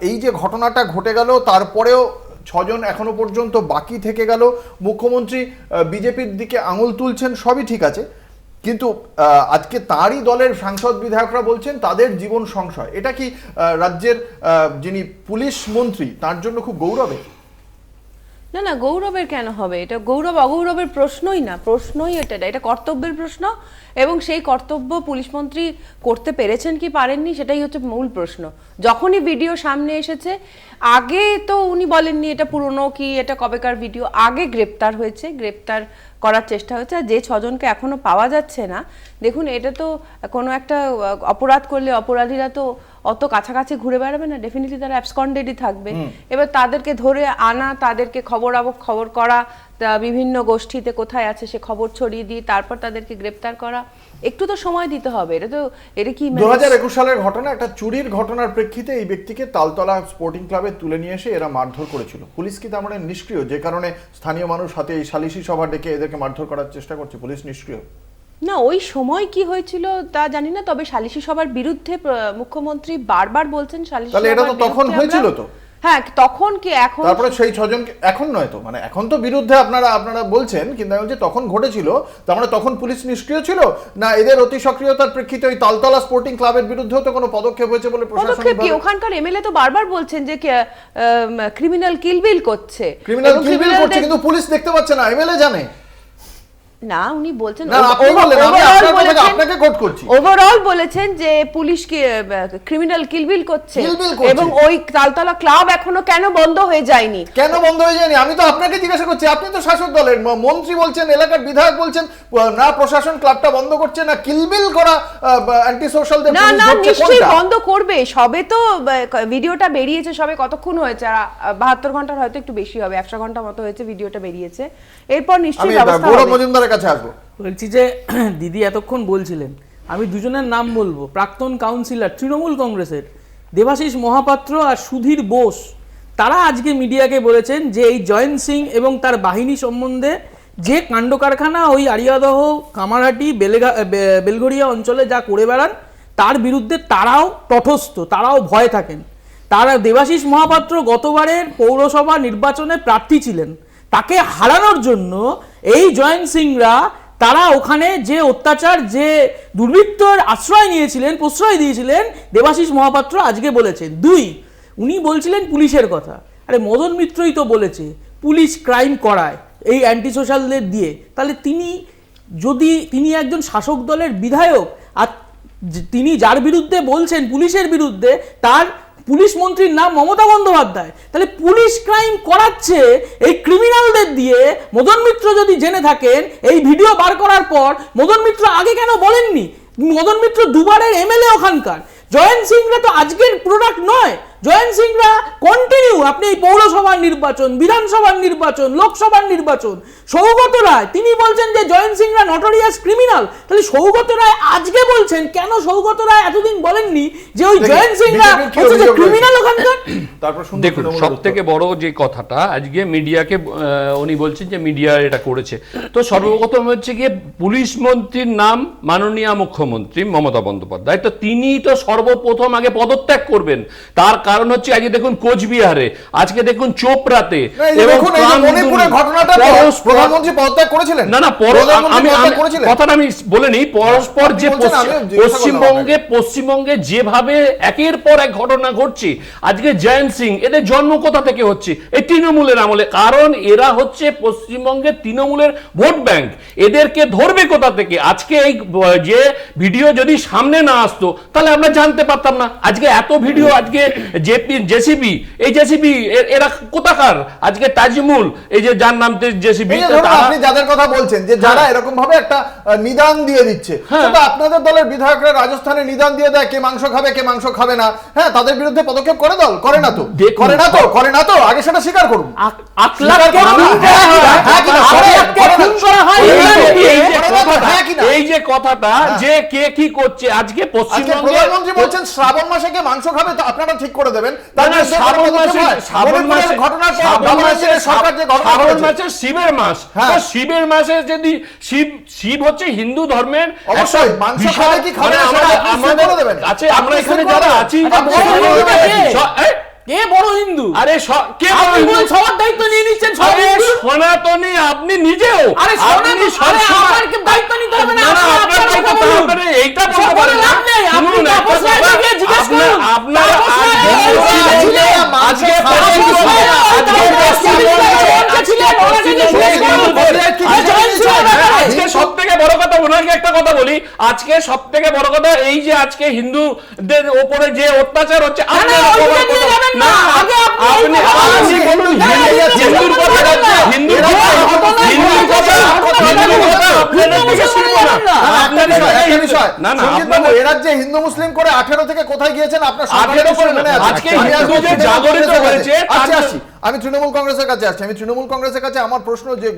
এই যে ঘটনাটা ঘটে গেল, তারপরেও 6 জন এখনো পর্যন্ত বাকি থেকে গেল, মুখ্যমন্ত্রী বিজেপির দিকে আঙুল তুলছেন, সবই ঠিক আছে, কিন্তু আজকে তারই দলের সাংসদ বিধায়করা বলছেন তাদের জীবন সংশয়। এটা কি রাজ্যের যিনি পুলিশ মন্ত্রী তার জন্য খুব গৌরবের? না না, গৌরবের কেন হবে? এটা গৌরব অগৌরবের প্রশ্নই না, প্রশ্নই এটা কর্তব্যের প্রশ্ন, এবং সেই কর্তব্য পুলিশ মন্ত্রী করতে পেরেছেন কি পারেননি সেটাই হচ্ছে মূল প্রশ্ন। যখনই ভিডিও সামনে এসেছে, আগে তো উনি বলেননি এটা পুরনো কি এটা কবেকার ভিডিও, আগে গ্রেপ্তার হয়েছে, গ্রেপ্তার করার চেষ্টা হচ্ছে, আর যে 6 জনকে এখনো পাওয়া যাচ্ছে না, দেখুন এটা তো কোনো একটা অপরাধ করলে অপরাধীরা তো অত কাছাকাছি ঘুরে বেড়াবে না, ডেফিনেটলি তারা অ্যাবসকন্ডেডই থাকবে। এবার তাদেরকে ধরে আনা, তাদেরকে খবর করা, বিভিন্ন গোষ্ঠীতে কোথায় আছে সে খবর ছড়িয়ে দিয়ে তারপর তাদেরকে গ্রেপ্তার করা, একটু তো সময় দিতে হবে। এটা কি 2021 সালের ঘটনা, একটা চুরির ঘটনার প্রেক্ষিতে এই ব্যক্তিকে তালতলা স্পোর্টিং ক্লাবে তুলে নিয়ে এসে এরা মারধর করেছিল। পুলিশ কি তার মানে নিষ্ক্রিয়, যে কারণে স্থানীয় মানুষ হাতে এই সালিশি সভা ডেকে এদেরকে মারধর করার চেষ্টা করছে? পুলিশ নিষ্ক্রিয় না, ওই সময় কি হয়েছিল তা জানি না, তবে সালিশি সভার বিরুদ্ধে মুখ্যমন্ত্রী বারবার বলছেন সালিশি তাহলে এটা তো তখন হয়েছিল তো। হ্যাঁ, তখন কি এখন তারপরে সেই 6 জনকে এখন নয় তো, মানে এখন তো বিরুদ্ধে আপনারা বলছেন, কিন্তু আমি বলছি তখন ঘটেছিল, তার মানে তখন পুলিশ নিষ্ক্রিয় ছিল না? এদের অতি সক্রিয়তার প্রেক্ষিতে ওই তালতলা স্পোর্টিং ক্লাবের বিরুদ্ধেও তো কোনো পদক্ষেপ হয়েছে বলে পদক্ষেপ কি? ওখানকার এমএলএ তো বারবার বলছেন যে ক্রিমিনাল কিলবিল করছে, ক্রিমিনাল কিলবিল করছে, কিন্তু পুলিশ দেখতে পাচ্ছে না, এমএলএ জানে না। উনি বলছেন না, আপনি বললেন, আমি আপনাকে কোট করছি, ওভারঅল বলেছেন যে পুলিশ ক্রিমিনাল কিলবিল করছে, এবং ওই তালতলা ক্লাব এখনো কেন বন্ধ হয়ে যায়নি? কেন বন্ধ হয়ে যায়নি আমি তো আপনাকে জিজ্ঞাসা করছি। আপনি তো শাসক দলের মন্ত্রী বলছেন, এলাকার বিধায়ক বলছেন না প্রশাসন ক্লাবটা বন্ধ করছে না, কিলবিল করা অ্যান্টি সোশ্যালদের না না, নিশ্চয়ই বন্ধ করবে। সবে তো ভিডিওটা বেরিয়েছে, সবে কতক্ষণ হয়েছে? 72 ঘন্টার হয়তো একটু বেশি হবে, 100 ঘন্টা মতো হয়েছে ভিডিওটা বেরিয়েছে। এরপর নিশ্চয়ই ব্যবস্থা হবে। কাছে আসবো। বলছি যে দিদি এতক্ষণ বলছিলেন, আমি দুজনের নাম বলবো। প্রাক্তন কাউন্সিলর তৃণমূল কংগ্রেসের দেবাশিস মহাপাত্র আর সুধীর বোস, তারা আজকে মিডিয়াকে বলেছেন যে এই জয়ন্ত সিং এবং তার বাহিনী সম্বন্ধে যে কাণ্ড কারখানা ওই আড়িয়াদহ, কামারহাটি, বেলঘরিয়া অঞ্চলে যা করে বেড়ান, তার বিরুদ্ধে তারাও তটস্থ, তারাও ভয় থাকেন। তারা দেবাশিস মহাপাত্র গতবারের পৌরসভা নির্বাচনে প্রার্থী ছিলেন, তাকে হারানোর জন্য এই জয়ন্ত সিংরা তারা ওখানে যে অত্যাচার, যে দুর্বৃত্তর আশ্রয় নিয়েছিলেন, প্রশ্রয় দিয়েছিলেন, দেবাশিস মহাপাত্র আজকে বলেছেন। 2, উনি বলছিলেন পুলিশের কথা। আরে মদন মিত্রই তো বলেছে পুলিশ ক্রাইম করায় এই অ্যান্টি সোশ্যালদের দিয়ে। তাহলে তিনি একজন শাসক দলের বিধায়ক, আর তিনি যার বিরুদ্ধে বলছেন পুলিশের বিরুদ্ধে, তার পুলিশ মন্ত্রীর নাম মমতা বন্দ্যোপাধ্যায়, তাহলে পুলিশ ক্রাইম করাচ্ছে এই ক্রিমিনালদের দিয়ে। মদন মিত্র যদি জেনে থাকেন, এই ভিডিও বার করার পর মদন মিত্র আগে কেন বলেননি? মদন মিত্র দুবারের এমএলএ ওখানকার। জয়ন্ত সিংরা তো আজকের প্রোডাক্ট নয়, জয়ন্ত সিংরা কন্টিনিউ। আপনি এই পৌরসভার নির্বাচন, বিধানসভার নির্বাচন, লোকসভার নির্বাচন, সৌগত রায় তিনি বলছেন যে জয়ন্ত সিংরা নটোরিয়াস ক্রিমিনাল। তাহলে সৌগত রায় আজকে বলছেন, কেন সৌগত রায় এতদিন বলেননি যে ওই জয়ন্ত সিংরা হচ্ছে ক্রিমিনাল ওখানকার? দেখুন, সব থেকে বড় যে কথাটা আজকে মিডিয়াকে উনি বলছেন যে মিডিয়া এটা করেছে, তো সর্বপ্রথম হচ্ছে গিয়ে পুলিশ মন্ত্রীর নাম মাননীয় মুখ্যমন্ত্রী মমতা বন্দ্যোপাধ্যায়, তো তিনি তো সর্বপ্রথম আগে পদত্যাগ করবেন। তার কারণ হচ্ছে আজকে দেখুন কোচবিহারে, আজকে দেখুন চোপড়াতে, এবং প্রধানমন্ত্রী পদত্যাগ করেছিলেন। না না, কথাটা আমি বলে নিই, পরস্পর যে পশ্চিমবঙ্গে যেভাবে একের পর এক ঘটনা ঘটছে, আজকে জয়ন্ত সিং, এদের জন্ম কোথা থেকে হচ্ছে? এই তৃণমূলের আমলে। কারণ এরা হচ্ছে পশ্চিমবঙ্গের তৃণমূলের ভোট ব্যাংক, এদেরকে ধরবে কোথা থেকে? আজকে এই যে ভিডিও যদি সামনে না আসতো তাহলে আমরা জানতে পারতাম না। আজকে এত ভিডিও, আজকে জেসিবি, এই জেসিবি এরা কোথাকার? আজকে তাজমুল, এই যে যার নাম জেসিবি, আপনি যাদের কথা বলছেন যে যারা এরকম ভাবে একটা নিদান দিয়ে দিচ্ছে, সেটা আপনাদের দলের বিধায়করা রাজস্থানে নিদান দিয়ে দেয় কে মাংস খাবে কে মাংস খাবে না, হ্যাঁ, তাদের বিরুদ্ধে পদক্ষেপ করে দল? করে না তো, করে না তো, আগে সেটা স্বীকার করুন। এই যে কথাটা যে কে কি করছে, আজকে পশ্চিমবঙ্গে প্রধানমন্ত্রী বলছেন শ্রাবণ মাসে কে মাংস খাবে তো আপনারা ঠিক করে দেবেন। শিবের মাস, শিবের মাসে যদি শিব হচ্ছে হিন্দু ধর্মের, অবশ্যই মাংস খাবে কি খাবে না আমাদের আছে, আমরা এখানে যারা আছি কে বড় হিন্দু? আরে কে বড় আপনি হিন্দু? বলেন সবার দায়িত্ব নিয়ে নিচ্ছেন, সব আরে হিন্দু। সনাতনী আপনি নিজেও, আরে আপনি সনাতন, আরে আমার কি দায়িত্ব নিতে হবে না? না, না, আপনি আপনার আপনার দায়িত্ব কথা তো বলুন। আপনার এইটা বলতে সব পারেন বলে না। লাভ নেই, আপনি শুনুন, একটা তাপস রায়কে কথা, গিয়ে জিজ্ঞেস করুন। আপনার তাপস রায় হিন্দু ছিলেন, ছিলেন, আজকে আজকে তাপস রায়, আজকে তাপস ছিলেন, ওনাকে গিয়ে জিজ্ঞেস করুন। আজকে সব থেকে বড় কথা, ওনাকে একটা কথা বলি, আজকে সব থেকে বড় কথা এই যে আজকে হিন্দুদের ওপরে যে অত্যাচার হচ্ছে, আপনারা ওইদিকে নিয়ে যাবেন না। আগে আপনি এই কথা বলুন। বলুন না, হিন্দুর কথা, হিন্দুর কথা, হিন্দুর কথা, হিন্দুর কথা, আপনাদের থেকে শুনবো না। আপনাদের না, না, আপনাদের এ রাজ্যে হিন্দু মুসলিম করে 18 থেকে কোথায় গিয়েছেন আপনার 18 করে মনে আছে। আজকে হিন্দুদের জাগরিত হয়েছে, আমি তৃণমূল কংগ্রেসের কাছে আসছি। আমি তৃণমূল কংগ্রেসের কাছে আমার প্রশ্ন, যে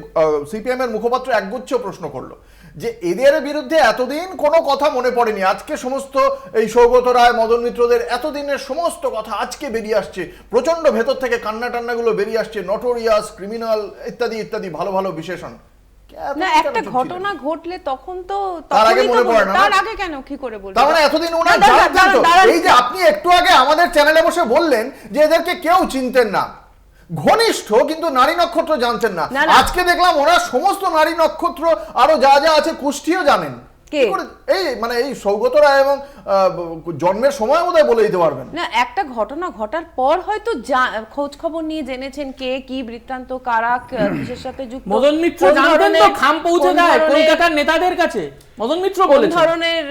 সিপিএম এর মুখপাত্র একগুচ্ছ প্রশ্ন করলো যে এদের বিরুদ্ধে এতদিন কোনো কথা মনে পড়েনি, আজকে সমস্ত এই সৌগত রায়, মদন মিত্রদের এতদিনের সমস্ত কথা আজকে বেরিয়ে আসছে, প্রচন্ড ভেতর থেকে কান্না টান্নাগুলো বেরিয়ে আসছে, নটোরিয়াস, ক্রিমিনাল ইত্যাদি ইত্যাদি ভালো ভালো বিশেষণ। না, একটা ঘটনা ঘটলে তখন তো তার আগে তখনই মনে তো পড়ে না? তার আগে কেন কি করে বলবো? তার মানে এতদিন ওনারা না, দাঁড়ান, জানতেন তো। দাঁড়ান, এই যে আপনি একটু আগে আমাদের চ্যানেলে বসে বললেন যে এদেরকে কেউ চিনতেন না, ঘনিষ্ঠ কিন্তু নারী নক্ষত্র জানতেন না। না, না। আজকে দেখলাম ওরা সমস্ত নারী নক্ষত্র আরো যা যা আছে কুষ্টিও জানেন। কে? কি করে এই মানে এই সৌগত রায় এবং জন্মের সময় বোধহয় বলে দিতে পারবেন। না, একটা ঘটনা ঘটার পর হয়তো খোঁজ খবর নিয়ে জেনেছেন কে কি বৃত্তান্ত, কারা কিসের সাথে যুক্ত। মদন মিত্র কোন জানতেন তো, ধরনের- খাম পৌঁছে কোন দেয় ধরনের- কলকাতার নেতাদের কাছে। মদন মিত্র কোন বলেছেন। ধরনের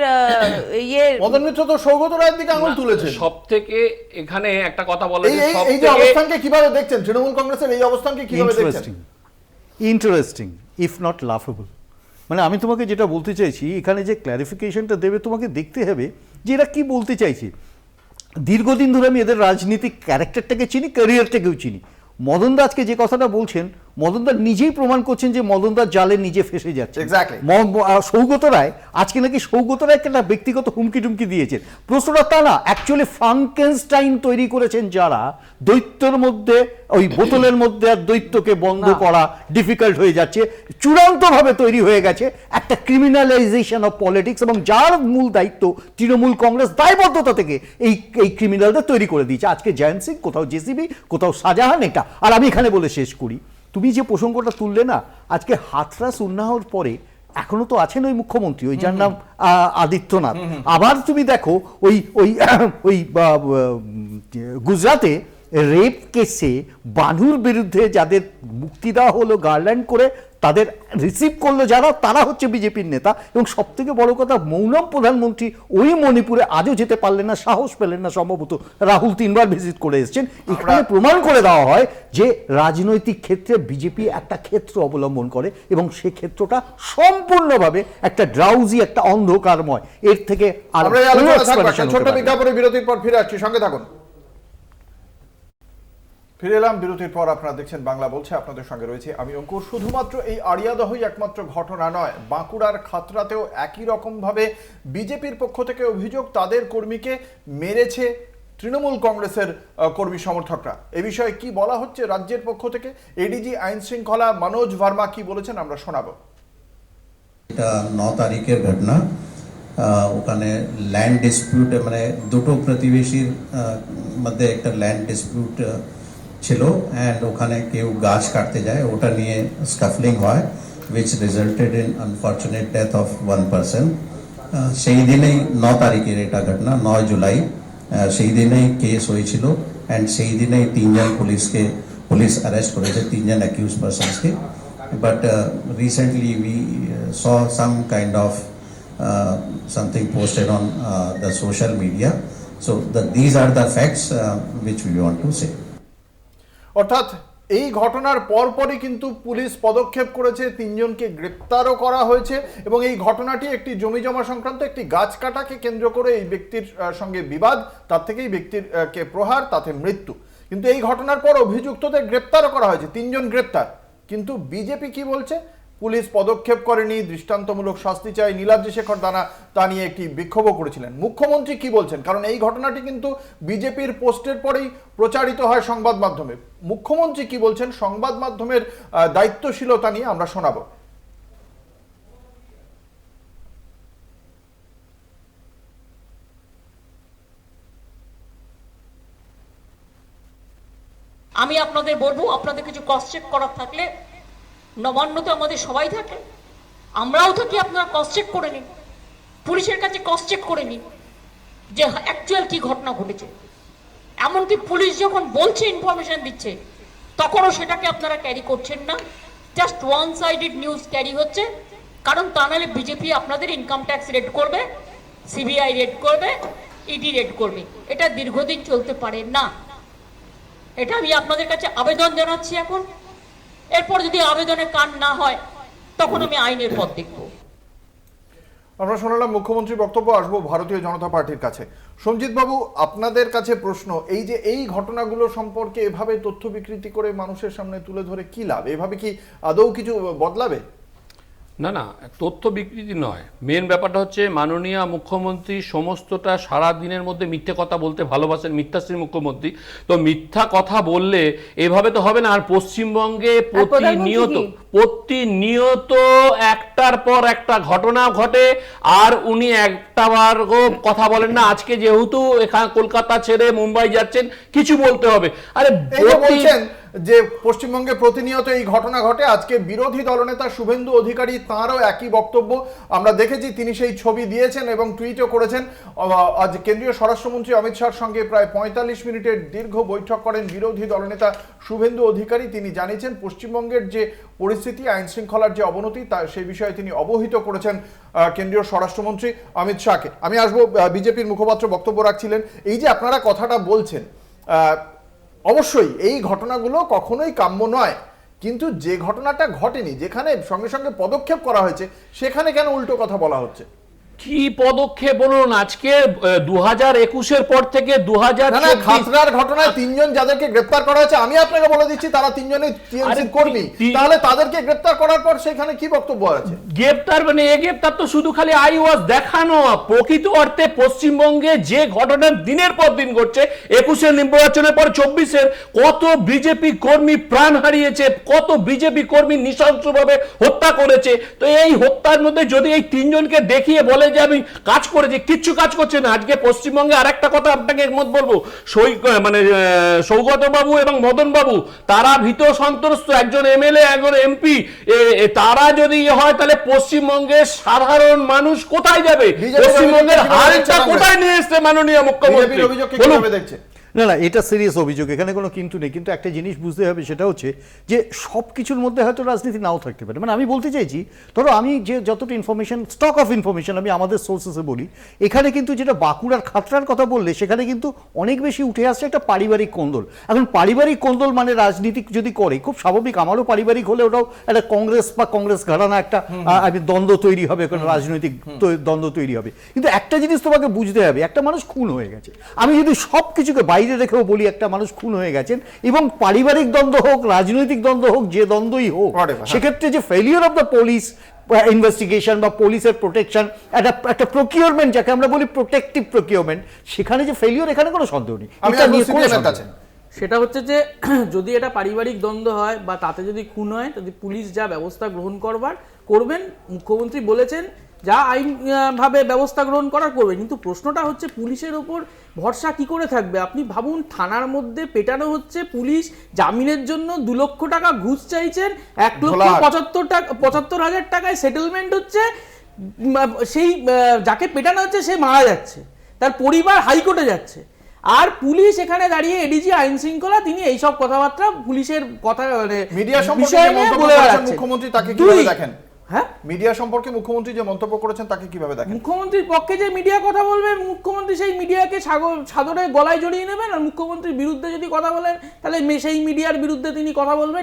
ইয়ে মদন মিত্র তো সৌগত রায়ের দিকে আঙুল তুলেছেন। সব থেকে এখানে একটা কথা বলা এই যায়, এই- সব এই যে থেকে অবস্থানকে কিভাবে দেখছেন, তৃণমূল কংগ্রেসের এই অবস্থানকে কিভাবে দেখছেন? Interesting, interesting if not laughable. মানে আমি তোমাকে যেটা বলতে চাইছি, এখানে যে ক্ল্যারিফিকেশনটা দেবে তোমাকে দেখতে হবে যে এরা কি বলতে চাইছে। দীর্ঘদিন ধরে আমি এদের রাজনীতিক ক্যারেক্টারটাকে চিনি, ক্যারিয়ারটাকেও চিনি। মদনদা আজকে যে কথাটা বলছেন, মদনদা নিজেই প্রমাণ করছেন যে মদনদার জালে নিজে ফেসে যাচ্ছে। Exactly. সৌগত রায় আজকে নাকি সৌগত রায়কে একটা ব্যক্তিগত হুমকি টুমকি দিয়েছেন। প্রশ্নটা তা না, অ্যাকচুয়ালি ফ্রাঙ্কেনস্টাইন তৈরি করেছেন যারা, দৈত্যের মধ্যে ওই বোতলের মধ্যে আর দৈত্যকে বন্ধ করা ডিফিকাল্ট হয়ে যাচ্ছে, চূড়ান্তভাবে তৈরি হয়ে গেছে একটা ক্রিমিনালাইজেশন অফ পলিটিক্স, এবং যার মূল দায়িত্ব তৃণমূল কংগ্রেস দায়বদ্ধতা থেকে এই ক্রিমিনালদের তৈরি করে দিয়েছে। আজকে জয়ন্ত সিং, কোথাও জেসিবি, কোথাও শাহজাহান, এটা। আর আমি এখানে বলে শেষ করি, তুমি যে প্রসঙ্গটা তুললে না, আজকে হাথরাস উন্নাওর পরে এখনো তো আছেন ওই মুখ্যমন্ত্রী, ওই যার নাম আদিত্যনাথ। আবার তুমি দেখো ওই ওই ওই গুজরাটে রেপ কেসে বানুর বিরুদ্ধে যাদের মুক্তি দেওয়া হলো গার্ল্যান্ড করে, তাদের রিসিভ করলো যারা, তারা হচ্ছে বিজেপির নেতা। এবং সব থেকে বড় কথা, মৌনম প্রধানমন্ত্রী ওই মণিপুরে আজও যেতে পারলেন না, সাহস পেলেন না। সম্ভবত রাহুল 3 বার ভিজিট করে এসেছেন। এখানে প্রমাণ করে দেওয়া হয় যে রাজনৈতিক ক্ষেত্রে বিজেপি একটা ক্ষেত্র অবলম্বন করে, এবং সে ক্ষেত্রটা সম্পূর্ণভাবে একটা ড্রাউজি, একটা অন্ধকারময়। এর থেকে আর আমরা এই আলোচনা থাকবো। explanation হতে ছোট্ট পারে না। বিজ্ঞাপনের বিরতির পর ফিরে আসছি, সঙ্গে থাকুন। ফিরে এলাম বিরতির পর, আপনারা দেখছেন বাংলা বলছে, আপনাদের সঙ্গে রয়েছে আমি অঙ্কুর। শুধুমাত্র এই আড়িয়াদহই একমাত্র ঘটনা নয়, বাঁকুড়ার খাতড়াতেও একই রকম ভাবে বিজেপির পক্ষ থেকে অভিযোগ, তাদের কর্মীকে মেরেছে তৃণমূল কংগ্রেসের কর্মী সমর্থকরা। এ বিষয়ে কি বলা হচ্ছে রাজ্যের পক্ষ থেকে, এডিজি আইন শৃঙ্খলা মনোজ ভার্মা কি বলেছেন আমরা শোনাবো। এটা 9 তারিখের ঘটনা। ওখানে ল্যান্ড ডিসপিউট, মানে দুটো প্রতিবেশীর মধ্যে একটা ল্যান্ড ডিসপিউট ছিল, অ্যান্ড ওখানে কেউ গাছ কাটতে যায়, ওটা নিয়ে স্কাফলিং হয়, which resulted in unfortunate death of one person. সেই দিনেই 9 তারিখের এটা ঘটনা, 9 জুলাই সেই দিনেই কেস হয়েছিল, অ্যান্ড সেই দিনেই 3 জন পুলিশ অ্যারেস্ট করেছে, 3 জন accused পারসনসকে। But recently we saw some kind of something posted on the social media. So these are the facts which we want to say. অর্থাৎ এই ঘটনার পরপরই কিন্তু পুলিশ পদক্ষেপ করেছে, 3 জনকে গ্রেপ্তারও করা হয়েছে, এবং এই ঘটনাটি একটি জমি জমা সংক্রান্ত একটি গাছ কাটাকে কেন্দ্র করে এই ব্যক্তির সঙ্গে বিবাদ, তার থেকেই ব্যক্তির কে প্রহার, তাতে মৃত্যু। কিন্তু এই ঘটনার পর অভিযুক্তদের গ্রেপ্তারও করা হয়েছে, 3 জন গ্রেপ্তার। কিন্তু বিজেপি কি বলছে, পুলিশ পদক্ষেপ করেনি, দৃষ্টান্তমূলক শাস্তি চাই, নীলাদ্রি শেখর দানা তা নিয়ে একটি বিক্ষোভও করেছিলেন। মুখ্যমন্ত্রী কি বলছেন, কারণ এই ঘটনাটি কিন্তু বিজেপির পোস্টের পরেই প্রচারিত হয় সংবাদ মাধ্যমে। মুখ্যমন্ত্রী কি বলছেন, সংবাদ মাধ্যমের দায়িত্বশীলতা নিয়ে আমরা শোনাবো। আমি আপনাদের বলবো, আপনাদের কিছু ক্রস চেক করার থাকলে নবান্ন তো আমাদের সবাই থাকে, আমরাও থাকি, আপনারা ক্রস চেক করে নিন, পুলিশের কাছে ক্রস চেক করে নিন যে অ্যাকচুয়াল কি ঘটনা ঘটেছে। এমনকি পুলিশ যখন বলছে, ইনফরমেশন দিচ্ছে, তখনও সেটাকে আপনারা ক্যারি করছেন না, just one sided news carry হচ্ছে। কারণ তা নাহলে বিজেপি আপনাদের ইনকাম ট্যাক্স রেড করবে, সিবিআই রেড করবে, ইডি রেড করবে। এটা দীর্ঘদিন চলতে পারে না। এটা আমি আপনাদের কাছে আবেদন জানাচ্ছি এখন। এরপর যদি আবেদনে কান না হয়, তখন আমি আইনের পথ দেখব। আমরা শোনালাম মুখ্যমন্ত্রীর বক্তব্য। আসবো ভারতীয় জনতা পার্টির কাছে। সঞ্জিত বাবু, আপনাদের কাছে প্রশ্ন, এই যে এই ঘটনাগুলো সম্পর্কে এভাবে তথ্য বিকৃতি করে মানুষের সামনে তুলে ধরে কি লাভ? এভাবে কি আদৌ কিছু বদলাবে? না না, তথ্য বিকৃতি নয়, মেন ব্যাপারটা হচ্ছে মাননীয় মুখ্যমন্ত্রী সমস্তটা সারা দিনের মধ্যে মিথ্যে কথা বলতে ভালোবাসেন, মিথ্যাশ্রী মুখ্যমন্ত্রী। তো মিথ্যা কথা বললে এভাবে তো হবে না। আর পশ্চিমবঙ্গে প্রতিনিয়ত একটার পর একটা ঘটনা ঘটে, আর উনি একটাবারও কথা বলেন না। আজকে যেহেতু এখানে কলকাতা ছেড়ে মুম্বাই যাচ্ছেন, কিছু বলতে হবে। আরে বলছেন যে পশ্চিমবঙ্গে প্রতিনিয়ত এই ঘটনা ঘটে। আজকে বিরোধী দলনেতা শুভেন্দু অধিকারী, তাঁরও একই বক্তব্য আমরা দেখেছি। তিনি সেই ছবি দিয়েছেন এবং টুইটও করেছেন। আজ কেন্দ্রীয় স্বরাষ্ট্রমন্ত্রী অমিত শাহর সঙ্গে প্রায় ৪৫ মিনিটের দীর্ঘ বৈঠক করেন বিরোধী দলনেতা শুভেন্দু অধিকারী। তিনি জানিয়েছেন পশ্চিমবঙ্গের যে পরিস্থিতি, আইন শৃঙ্খলার যে অবনতি, তা সেই বিষয়ে তিনি অবহিত করেছেন কেন্দ্রীয় স্বরাষ্ট্রমন্ত্রী অমিত শাহকে। আমি আসবো, বিজেপির মুখপাত্র বক্তব্য রাখছিলেন। এই যে আপনারা কথাটা বলছেন, অবশ্যই এই ঘটনাগুলো কখনোই কাম্য নয়, কিন্তু যে ঘটনাটা ঘটেনি, যেখানে সঙ্গে সঙ্গে পদক্ষেপ করা হয়েছে, সেখানে কেন উল্টো কথা বলা হচ্ছে? কি পদক্ষেপ বলুন? আজকে 2021-এর পর থেকে 2024 খাতড়ার ঘটনায় 3 জন যাদেরকে গ্রেফতার করা হয়েছে, আমি আপনাকে বলে দিচ্ছি তারা 3 জনই টিএমসি কর্মী। তাহলে তাদেরকে গ্রেফতার করার পর সেখানে কি বক্তব্য আছে? গ্রেফতার মানে এই গ্রেফতার তো শুধু খালি আই ওয়াজ দেখানো। প্রকৃত অর্থে পশ্চিমবঙ্গে যে ঘটনা দিনের পর দিন ঘটছে, 21-এর নির্বাচনের পর 24-এর কত বিজেপি কর্মী প্রাণ হারিয়েছে, কত বিজেপি কর্মী নৃশংসভাবে হত্যা করেছে। তো এই হত্যার মধ্যে যদি এই 3 জনকে দেখিয়ে বলে যে আমি কাজ করেছি, কিচ্ছু কাজ করছে না। আজকে পশ্চিমবঙ্গে আরেকটা কথা আপনাকে একমত বলবো, সৌগত বাবু এবং মদন বাবু, তারা ভীত সন্ত্রস্ত, একজন এমএলএ, একজন এমপি। তারা যদি হয়, তাহলে পশ্চিমবঙ্গের সাধারণ মানুষ কোথায় যাবে? পশ্চিমবঙ্গের হালটা কোথায় নিয়ে এসছে মাননীয় মুখ্যমন্ত্রী? দেখছে না না, এটা সিরিয়াস অভিযোগ, এখানে কোনো কিন্তু নেই। কিন্তু একটা জিনিস বুঝতে হবে, সেটা হচ্ছে যে সব কিছুর মধ্যে হয়তো রাজনীতি নাও থাকতে পারে। মানে আমি বলতে চাইছি, ধরো আমি যে যতটা ইনফরমেশন, স্টক অফ ইনফরমেশন আমি আমাদের সোর্সেসে বলি, এখানে কিন্তু যেটা বাঁকুড়ার খাতড়ার কথা বললে, সেখানে কিন্তু অনেক বেশি উঠে আসছে একটা পারিবারিক কোন্দল। এখন পারিবারিক কোন্দল মানে রাজনীতি যদি করে, খুব স্বাভাবিক, আমারও পারিবারিক হলে ওটাও একটা কংগ্রেস বা কংগ্রেস ঘরানা একটা দ্বন্দ্ব তৈরি হবে, কোনো রাজনৈতিক দ্বন্দ্ব তৈরি হবে। কিন্তু একটা জিনিস তোমাকে বুঝতে হবে, একটা মানুষ খুন হয়ে গেছে। আমি যদি সব কিছুকে বাইরে রেখেও বলি, একটা মানুষ খুন হয়ে গেছেন, এবং পারিবারিক দ্বন্দ্ব হোক, রাজনৈতিক দ্বন্দ্ব হোক, যে দ্বন্দ্বই হোক, সেক্ষেত্রে যে failure of the police investigation বা পুলিশের প্রোটেকশন, একটা প্রকিউরমেন্ট যাকে আমরা বলি প্রোটেকটিভ প্রকিউরমেন্ট, সেখানে যে ফেলিওর, এখানে কোনো সন্দেহ নেই। সেটা হচ্ছে যে যদি এটা পারিবারিক দ্বন্দ্ব হয় বা তাতে যদি খুন হয়, যদি পুলিশ যা ব্যবস্থা গ্রহণ করবেন, মুখ্যমন্ত্রী বলেছেন যা আইনভাবে ব্যবস্থা গ্রহণ করার করবে। কিন্তু প্রশ্নটা হচ্ছে পুলিশের ওপর ভরসা কি করে থাকবে? আপনি ভাবুন, থানার মধ্যে পেটানো হচ্ছে, পুলিশ জামিনের জন্য 2 লক্ষ টাকা ঘুষ চাইছেন, 1,75,000 টাকায় সেটেলমেন্ট হচ্ছে, সেই যাকে পেটানো হচ্ছে সে মারা যাচ্ছে, তার পরিবার হাইকোর্টে যাচ্ছে, আর পুলিশ এখানে দাঁড়িয়ে এডিজি আইন শৃঙ্খলা, তিনি এইসব কথাবার্তা পুলিশের কথা মিডিয়া সম্পর্কে মুখ্যমন্ত্রী তাকে কিভাবে দেখেন? হ্যাঁ, মিডিয়া সম্পর্কে মুখ্যমন্ত্রী যে মন্তব্য করেছেন তাকে কিভাবে দেখেন? মুখ্যমন্ত্রীর পক্ষে যে মিডিয়া কথা বলবে, মুখ্যমন্ত্রী সেই মিডিয়াকে সাদরে গলায় জড়িয়ে নেবেন, আর মুখ্যমন্ত্রীর বিরুদ্ধে যদি কথা বলেন, তাহলে সেই মিডিয়ার বিরুদ্ধে তিনি কথা বলবেন।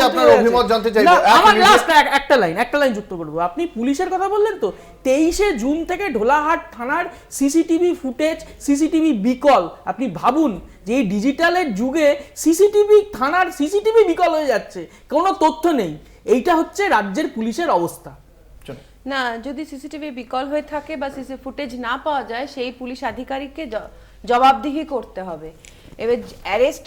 আপনার অভিমত জানতে চাইবো। আমার লাস্ট একটা লাইন যুক্ত করবো। আপনি পুলিশের কথা বললেন তো, 23শে জুন থেকে ঢোলাহাট থানার সিসিটিভি ফুটেজ, সিসিটিভি বিকল, আপনি ভাবুন যে এই ডিজিটালের যুগে থানার সিসিটিভি বিকল হয়ে যাচ্ছে, কোনো তথ্য নেই। এইটা হচ্ছে রাজ্যের পুলিশের অবস্থা। না, যদি সিসিটিভি বিকল হয়ে থাকে বা সিসি ফুটেজ না পাওয়া যায়, সেই পুলিশ আধিকারিককে জবাবদিহি করতে হবে। এবার অ্যারেস্ট,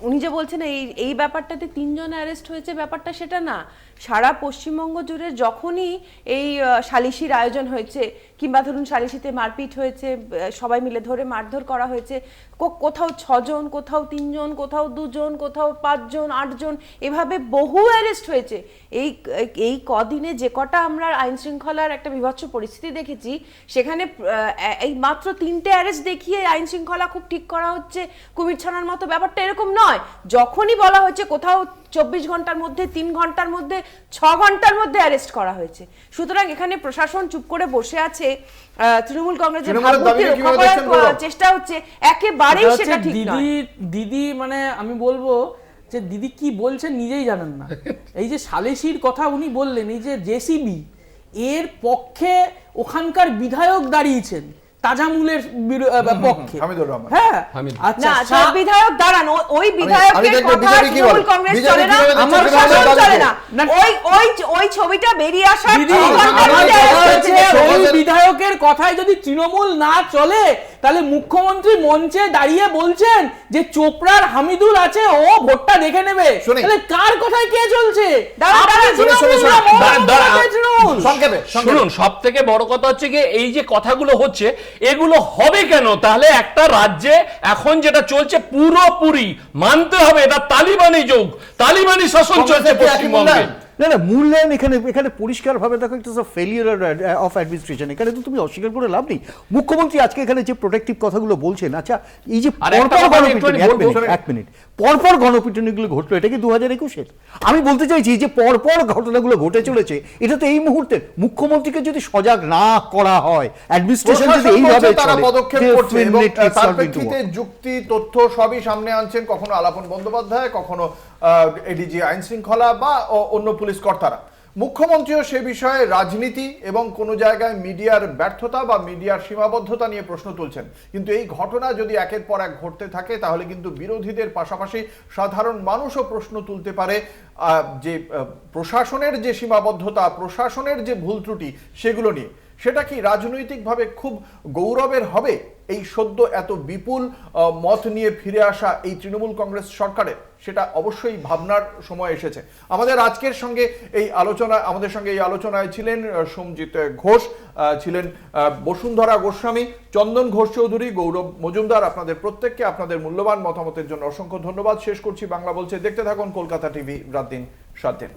উনি যে বলছেন এই ব্যাপারটাতে 3 জন অ্যারেস্ট হয়েছে, ব্যাপারটা সেটা না। সারা পশ্চিমবঙ্গ জুড়ে যখনই এই সালিশির আয়োজন হয়েছে, কিংবা ধরুন সালিশিতে মারপিট হয়েছে, সবাই মিলে ধরে মারধর করা হয়েছে, কোথাও 6 জন, কোথাও 3 জন, কোথাও 2 জন, কোথাও 5 জন, 8 জন, এভাবে বহু অ্যারেস্ট হয়েছে। এই কদিনে যে কটা আমরা আইন শৃঙ্খলার একটা বিভৎস পরিস্থিতি দেখেছি, সেখানে এই মাত্র 3টে অ্যারেস্ট দেখিয়ে আইন শৃঙ্খলা খুব ঠিক করা হচ্ছে, কুমির ছানার মতো ব্যাপারটা এরকম নয়। যখনই বলা হচ্ছে কোথাও 24 ঘন্টার মধ্যে, 3 ঘন্টার মধ্যে, 6 ঘন্টার মধ্যে অ্যারেস্ট করা হয়েছে। সুতরাং এখানে প্রশাসন চুপ করে বসে আছে, তৃণমূল কংগ্রেসের ভাবমূর্তি রক্ষা করার চেষ্টা হচ্ছে, একেবারেই সেটা ঠিক নয়। দিদি মানে আমি বলবো যে দিদি কি বলছেন নিজেই জানেন না। এই যে সালেসির কথা উনি বললেন, এই যে জেসিবি, এর পক্ষে ওখানকার বিধায়ক দাঁড়িয়েছেন তাজামুলের পক্ষে। হ্যাঁ, আচ্ছা, না, সব বিধায়ক দাঁড়ান, ওই বিধায়কের কথা তৃণমূল কংগ্রেস চলে না, আমার শাসন চলে না। ওই ছবিটা বেরিয়ে আসার ওই বিধায়কের কথায় যদি তৃণমূল না চলে, তাহলে মুখ্যমন্ত্রী মঞ্চে দাঁড়িয়ে বলছেন যে চোপড়ার হামিদুল আছে, ও ভোটটা দেখে নেবে। তাহলে কার কথায় কে চলছে? শুনুন, সব থেকে বড় কথা হচ্ছে কি, এই যে কথাগুলো হচ্ছে এগুলো হবে কেন? তাহলে একটা রাজ্যে এখন যেটা চলছে পুরোপুরি মানতে হবে, এটা তালিবানি যুগ, তালিবানি শাসন চলছে পশ্চিমবঙ্গে। না, মূল্যায়ন এখানে পরিষ্কারভাবে দেখো, একটা ফেলিয়ার অফ অ্যাডমিনিস্ট্রেশন। এখানে তো তুমি অস্বীকার করে লাভ নেই। মুখ্যমন্ত্রী আজকে এখানে যে প্রোটেক্টিভ কথাগুলো বলছেন, আচ্ছা এই যে পরপর গণপিটুনিগুলো ঘটলো, এটা কি 2021-এর? আমি বলতে চাইছি যে পরপর ঘটনাগুলো ঘটে চলেছে, এটা তো এই মুহূর্তে মুখ্যমন্ত্রীকে যদি সজাগ না করা হয়, অ্যাডমিনিস্ট্রেশন যদি এইভাবে তারা পদক্ষেপ করছে এবং তার চলে, প্রেক্ষিতে যুক্তি, তথ্য সবই সামনে আনছেন, কখনো আলাপন বন্দ্যোপাধ্যায়, কখনো এডিজি আইন শৃঙ্খলা বা অন্য পুলিশ কর্তারা। মুখ্যমন্ত্রীও সে বিষয়ে রাজনীতি এবং কোনো জায়গায় মিডিয়ার ব্যর্থতা বা মিডিয়ার সীমাবদ্ধতা নিয়ে প্রশ্ন তুলছেন। কিন্তু এই ঘটনা যদি একের পর এক ঘটতে থাকে, তাহলে কিন্তু বিরোধীদের পাশাপাশি সাধারণ মানুষও প্রশ্ন তুলতে পারে যে প্রশাসনের যে সীমাবদ্ধতা, প্রশাসনের যে ভুল ত্রুটি, সেগুলো নিয়ে। সেটা কি রাজনৈতিকভাবে খুব গৌরবের হবে এই সদ্য এত বিপুল মত নিয়ে ফিরে আসা এই তৃণমূল কংগ্রেস সরকারের? সেটা অবশ্যই ভাবনার সময় এসেছে। আমাদের সঙ্গে এই আলোচনায় ছিলেন সোমজিৎ ঘোষ, ছিলেন বসুন্ধরা গোস্বামী, চন্দন ঘোষ চৌধুরী, গৌরব মজুমদার। আপনাদের প্রত্যেককে আপনাদের মূল্যবান মতামতের জন্য অসংখ্য ধন্যবাদ। শেষ করছি বাংলা বলছে। দেখতে থাকুন কলকাতা টিভি, রাত দিন 7 দিন।